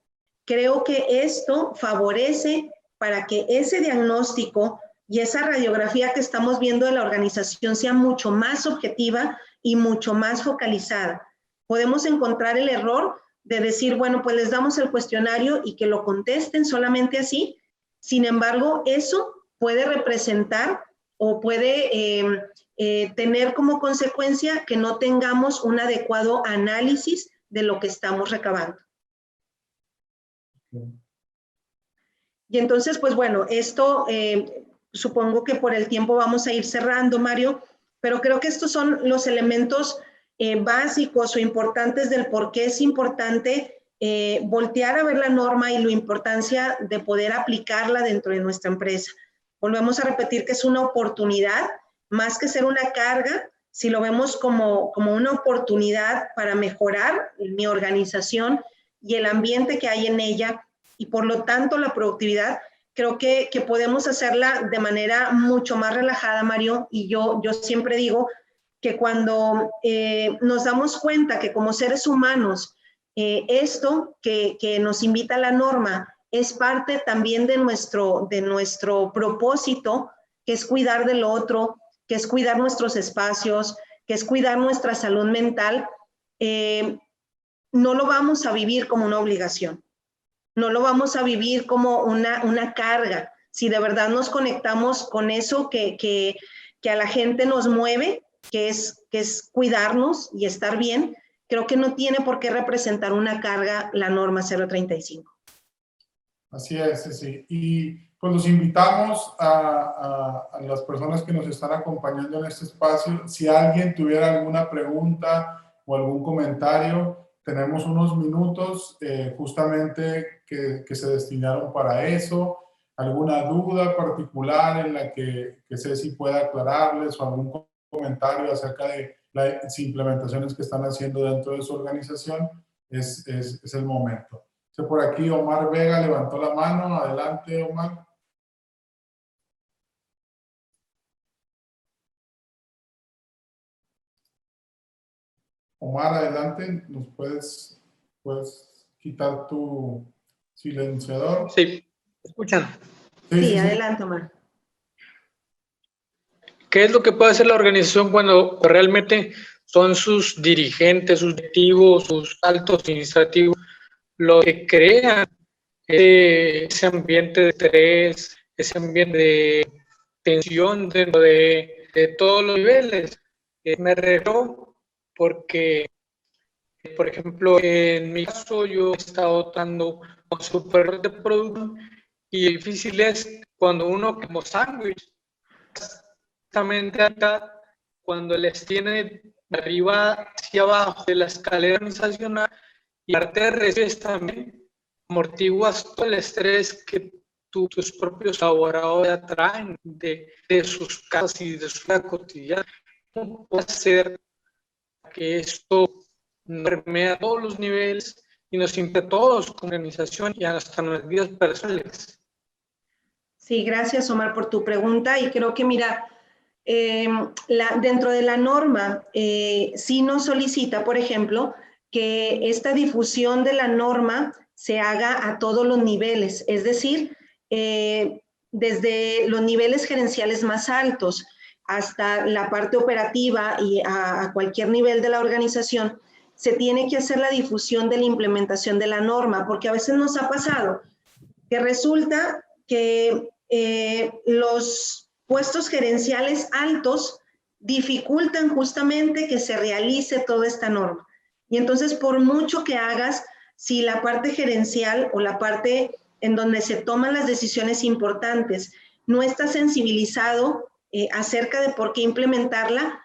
creo que esto favorece para que ese diagnóstico y esa radiografía que estamos viendo de la organización sea mucho más objetiva y mucho más focalizada. Podemos encontrar el error de decir, bueno, pues les damos el cuestionario y que lo contesten solamente así. Sin embargo, eso puede representar o puede tener como consecuencia que no tengamos un adecuado análisis de lo que estamos recabando. Y entonces, pues bueno, esto supongo que por el tiempo vamos a ir cerrando, Mario, pero creo que estos son los elementos básicos o importantes del por qué es importante voltear a ver la norma y la importancia de poder aplicarla dentro de nuestra empresa. Volvemos a repetir que es una oportunidad, más que ser una carga, si lo vemos como una oportunidad para mejorar mi organización y el ambiente que hay en ella, y por lo tanto la productividad, creo que podemos hacerla de manera mucho más relajada, Mario, y yo siempre digo que cuando nos damos cuenta que como seres humanos, esto que nos invita a la norma es parte también de nuestro propósito, que es cuidar del otro, que es cuidar nuestros espacios, que es cuidar nuestra salud mental, no lo vamos a vivir como una obligación, no lo vamos a vivir como una carga. Si de verdad nos conectamos con eso que a la gente nos mueve, que es cuidarnos y estar bien, creo que no tiene por qué representar una carga la norma 035. Así es, sí. Y pues los invitamos a las personas que nos están acompañando en este espacio. Si alguien tuviera alguna pregunta o algún comentario, tenemos unos minutos justamente que se destinaron para eso. ¿Alguna duda particular en la que Ceci pueda aclararles o algún comentario acerca de las implementaciones que están haciendo dentro de su organización? Es el momento. Por aquí Omar Vega levantó la mano. Adelante, Omar. Omar, adelante. ¿Nos puedes quitar tu silenciador? Sí, ¿escuchan? Sí, adelante, Omar. ¿Qué es lo que puede hacer la organización cuando realmente son sus dirigentes, sus directivos, sus altos administrativos los que crean ese ambiente de estrés, ese ambiente de tensión dentro de todos los niveles? Me refiero porque, por ejemplo, en mi caso yo he estado dando con supervisores de producción y difícil es cuando uno como sándwich, exactamente acá, cuando les tiene de arriba hacia abajo de la escalera organizacional y parte de recibes también, amortiguas todo el estrés que tus propios colaboradores atraen de sus casas y de su vida cotidiana. ¿Cómo puede ser que esto nos permea a todos los niveles y nos impacta a todos como organización y hasta nuestras vidas personales? Sí, gracias, Omar, por tu pregunta. Y creo que, mira, dentro de la norma, sí nos solicita, por ejemplo, que esta difusión de la norma se haga a todos los niveles, es decir, desde los niveles gerenciales más altos hasta la parte operativa y a cualquier nivel de la organización, se tiene que hacer la difusión de la implementación de la norma, porque a veces nos ha pasado que resulta que los puestos gerenciales altos dificultan justamente que se realice toda esta norma. Y entonces, por mucho que hagas, si la parte gerencial o la parte en donde se toman las decisiones importantes no está sensibilizado acerca de por qué implementarla,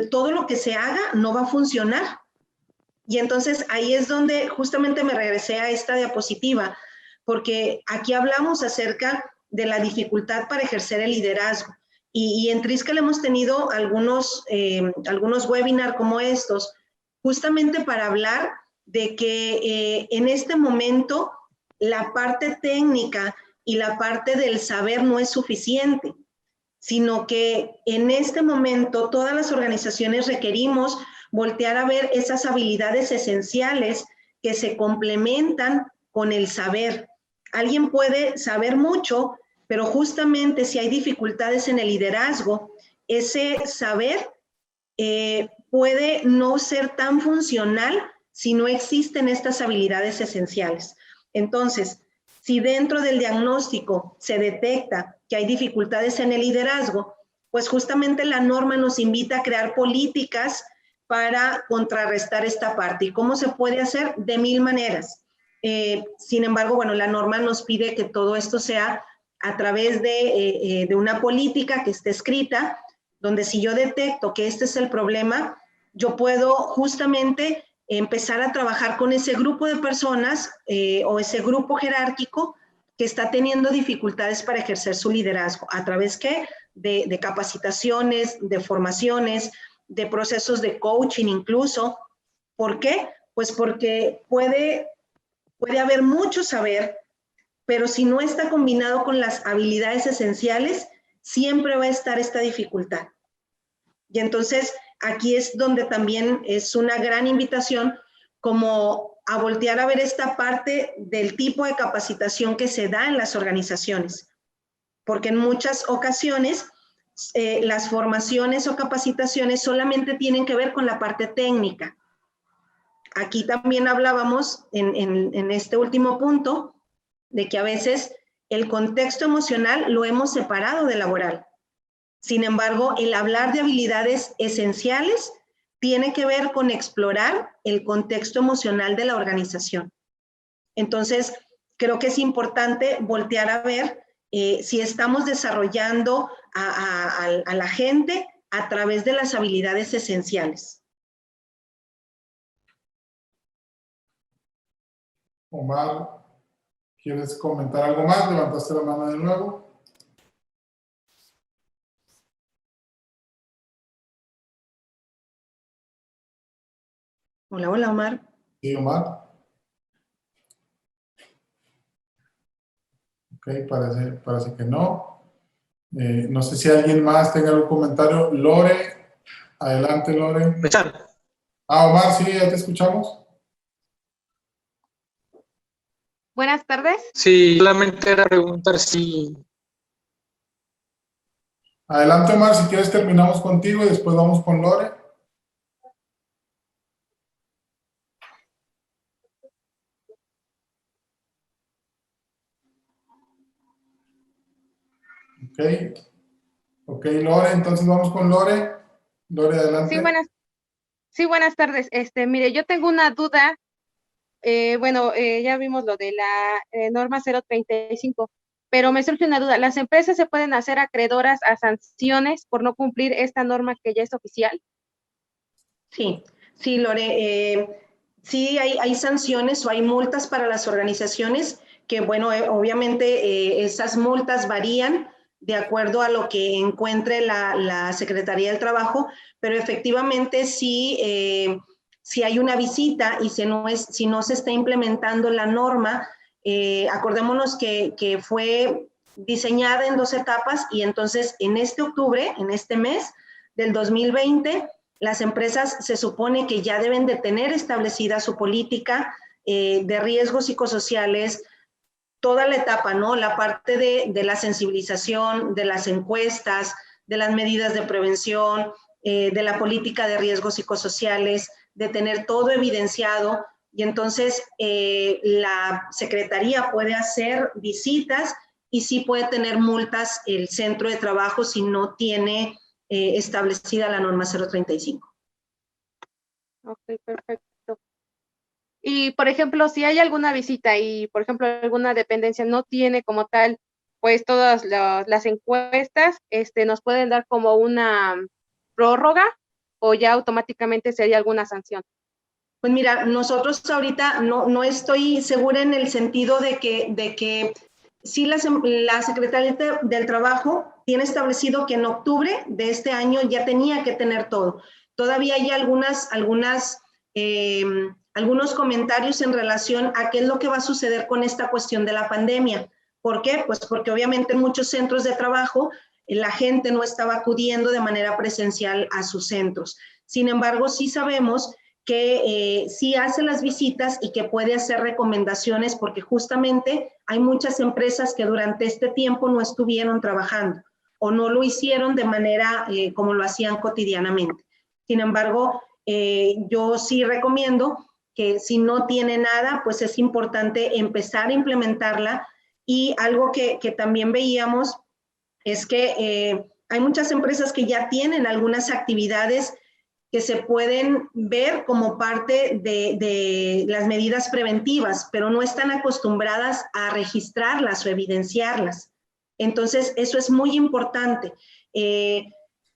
todo lo que se haga no va a funcionar. Y entonces ahí es donde justamente me regresé a esta diapositiva, porque aquí hablamos acerca de la dificultad para ejercer el liderazgo. Y en Triskel hemos tenido algunos webinars como estos, justamente para hablar de que en este momento la parte técnica y la parte del saber no es suficiente, sino que en este momento todas las organizaciones requerimos voltear a ver esas habilidades esenciales que se complementan con el saber. Alguien puede saber mucho, pero justamente si hay dificultades en el liderazgo, ese saber puede no ser tan funcional si no existen estas habilidades esenciales. Entonces, si dentro del diagnóstico se detecta que hay dificultades en el liderazgo, pues justamente la norma nos invita a crear políticas para contrarrestar esta parte. ¿Y cómo se puede hacer? De 1000 maneras. Sin embargo, bueno, la norma nos pide que todo esto sea a través de una política que esté escrita, donde si yo detecto que este es el problema, yo puedo justamente empezar a trabajar con ese grupo de personas o ese grupo jerárquico que está teniendo dificultades para ejercer su liderazgo. ¿A través qué? De capacitaciones, de formaciones, de procesos de coaching incluso. ¿Por qué? Pues porque puede haber mucho saber, pero si no está combinado con las habilidades esenciales, siempre va a estar esta dificultad. Y entonces aquí es donde también es una gran invitación como a voltear a ver esta parte del tipo de capacitación que se da en las organizaciones, porque en muchas ocasiones las formaciones o capacitaciones solamente tienen que ver con la parte técnica. Aquí también hablábamos en este último punto de que a veces el contexto emocional lo hemos separado del laboral. Sin embargo, el hablar de habilidades esenciales tiene que ver con explorar el contexto emocional de la organización. Entonces, creo que es importante voltear a ver si estamos desarrollando a la gente a través de las habilidades esenciales. Omar, ¿quieres comentar algo más? Levantaste la mano de nuevo. Hola, hola, Omar. Sí, Omar. Ok, parece que no. No sé si alguien más tenga algún comentario. Lore, adelante, Lore. Omar, sí, ya te escuchamos. Buenas tardes. Sí, solamente era preguntar si... Adelante, Omar, si quieres terminamos contigo y después vamos con Lore. Ok, Lore, entonces vamos con Lore. Lore, adelante. Sí, buenas tardes. Mire, yo tengo una duda. Ya vimos lo de la norma 035, pero me surge una duda. ¿Las empresas se pueden hacer acreedoras a sanciones por no cumplir esta norma que ya es oficial? Sí, Lore. Sí hay sanciones o hay multas para las organizaciones que, bueno, obviamente esas multas varían de acuerdo a lo que encuentre la Secretaría del Trabajo, pero efectivamente sí, si hay una visita y si no se está implementando la norma, acordémonos que fue diseñada en 2 etapas y entonces en este octubre, en este mes del 2020, las empresas se supone que ya deben de tener establecida su política de riesgos psicosociales, toda la etapa, ¿no? La parte de la sensibilización, de las encuestas, de las medidas de prevención, de la política de riesgos psicosociales, de tener todo evidenciado. Y entonces la Secretaría puede hacer visitas y sí puede tener multas el centro de trabajo si no tiene establecida la norma 035. Ok, perfecto. Y, por ejemplo, si hay alguna visita y, por ejemplo, alguna dependencia no tiene como tal, pues todas las encuestas, ¿nos pueden dar como una prórroga o ya automáticamente sería alguna sanción? Pues mira, nosotros ahorita no estoy segura en el sentido de que sí la Secretaría del Trabajo tiene establecido que en octubre de este año ya tenía que tener todo. Todavía hay algunos comentarios en relación a qué es lo que va a suceder con esta cuestión de la pandemia. ¿Por qué? Pues porque obviamente en muchos centros de trabajo la gente no estaba acudiendo de manera presencial a sus centros. Sin embargo, sí sabemos que sí hace las visitas y que puede hacer recomendaciones porque justamente hay muchas empresas que durante este tiempo no estuvieron trabajando o no lo hicieron de manera como lo hacían cotidianamente. Sin embargo, yo sí recomiendo que si no tiene nada, pues es importante empezar a implementarla. Y algo que también veíamos es que hay muchas empresas que ya tienen algunas actividades que se pueden ver como parte de las medidas preventivas, pero no están acostumbradas a registrarlas o evidenciarlas. Entonces, eso es muy importante.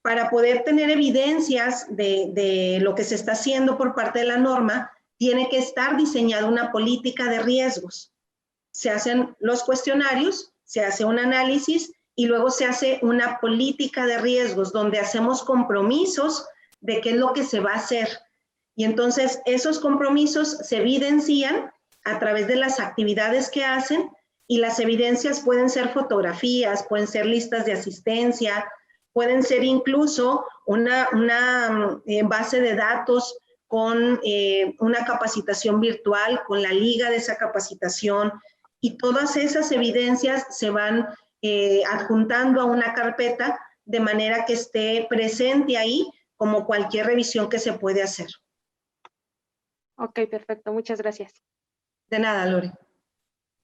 Para poder tener evidencias de lo que se está haciendo por parte de la norma, tiene que estar diseñada una política de riesgos. Se hacen los cuestionarios, se hace un análisis y luego se hace una política de riesgos donde hacemos compromisos de qué es lo que se va a hacer. Y entonces esos compromisos se evidencian a través de las actividades que hacen, y las evidencias pueden ser fotografías, pueden ser listas de asistencia, pueden ser incluso una base de datos con una capacitación virtual, con la liga de esa capacitación, y todas esas evidencias se van adjuntando a una carpeta de manera que esté presente ahí como cualquier revisión que se puede hacer. Ok, perfecto. Muchas gracias. De nada, Lore.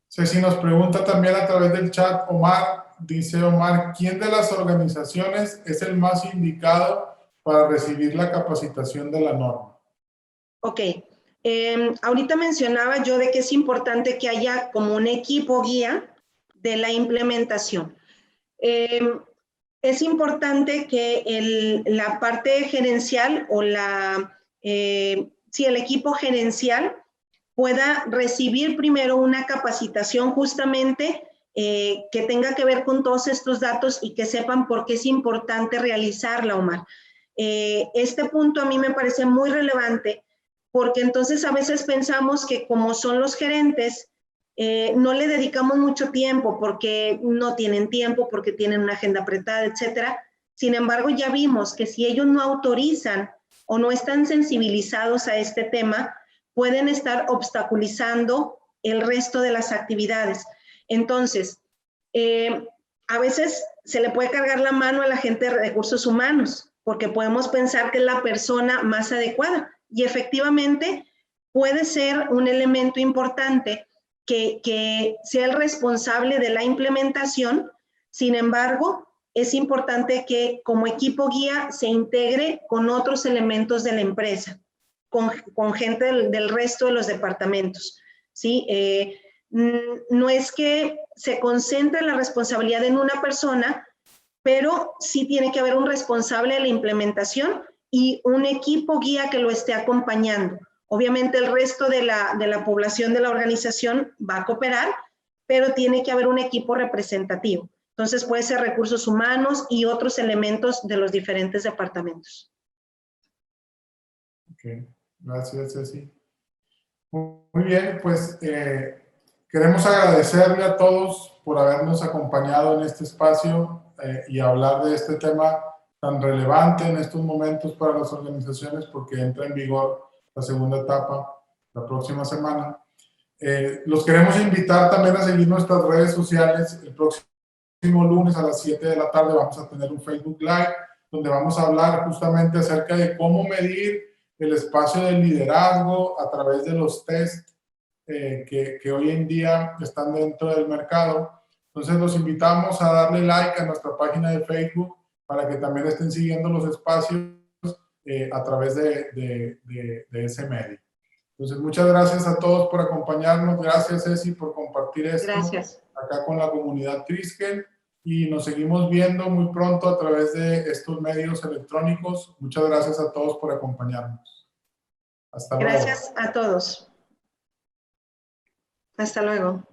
Ceci nos pregunta también a través del chat, Omar, dice Omar, ¿quién de las organizaciones es el más indicado para recibir la capacitación de la norma? Ok, ahorita mencionaba yo de que es importante que haya como un equipo guía de la implementación. Es importante que la parte gerencial o el equipo gerencial pueda recibir primero una capacitación justamente que tenga que ver con todos estos datos y que sepan por qué es importante realizarla, Omar. Este punto a mí me parece muy relevante porque entonces a veces pensamos que como son los gerentes, no le dedicamos mucho tiempo porque no tienen tiempo, porque tienen una agenda apretada, etcétera. Sin embargo, ya vimos que si ellos no autorizan o no están sensibilizados a este tema, pueden estar obstaculizando el resto de las actividades. Entonces, a veces se le puede cargar la mano a la gente de recursos humanos, porque podemos pensar que es la persona más adecuada, y efectivamente puede ser un elemento importante que sea el responsable de la implementación. Sin embargo, es importante que como equipo guía se integre con otros elementos de la empresa, con gente del resto de los departamentos, ¿sí? No es que se concentre la responsabilidad en una persona, pero sí tiene que haber un responsable de la implementación y un equipo guía que lo esté acompañando. Obviamente el resto de la población de la organización va a cooperar, pero tiene que haber un equipo representativo. Entonces puede ser recursos humanos y otros elementos de los diferentes departamentos. Ok, gracias, Ceci. Muy bien, pues queremos agradecerle a todos por habernos acompañado en este espacio y hablar de este tema tan relevante en estos momentos para las organizaciones, porque entra en vigor la segunda etapa la próxima semana. Los queremos invitar también a seguir nuestras redes sociales. El próximo lunes a las 7 de la tarde vamos a tener un Facebook Live donde vamos a hablar justamente acerca de cómo medir el espacio del liderazgo a través de los test que hoy en día están dentro del mercado. Entonces los invitamos a darle like a nuestra página de Facebook para que también estén siguiendo los espacios a través de ese medio. Entonces, muchas gracias a todos por acompañarnos. Gracias, Ceci, por compartir esto acá con la comunidad Triskel. Y nos seguimos viendo muy pronto a través de estos medios electrónicos. Muchas gracias a todos por acompañarnos. Hasta luego. Gracias a todos. Hasta luego.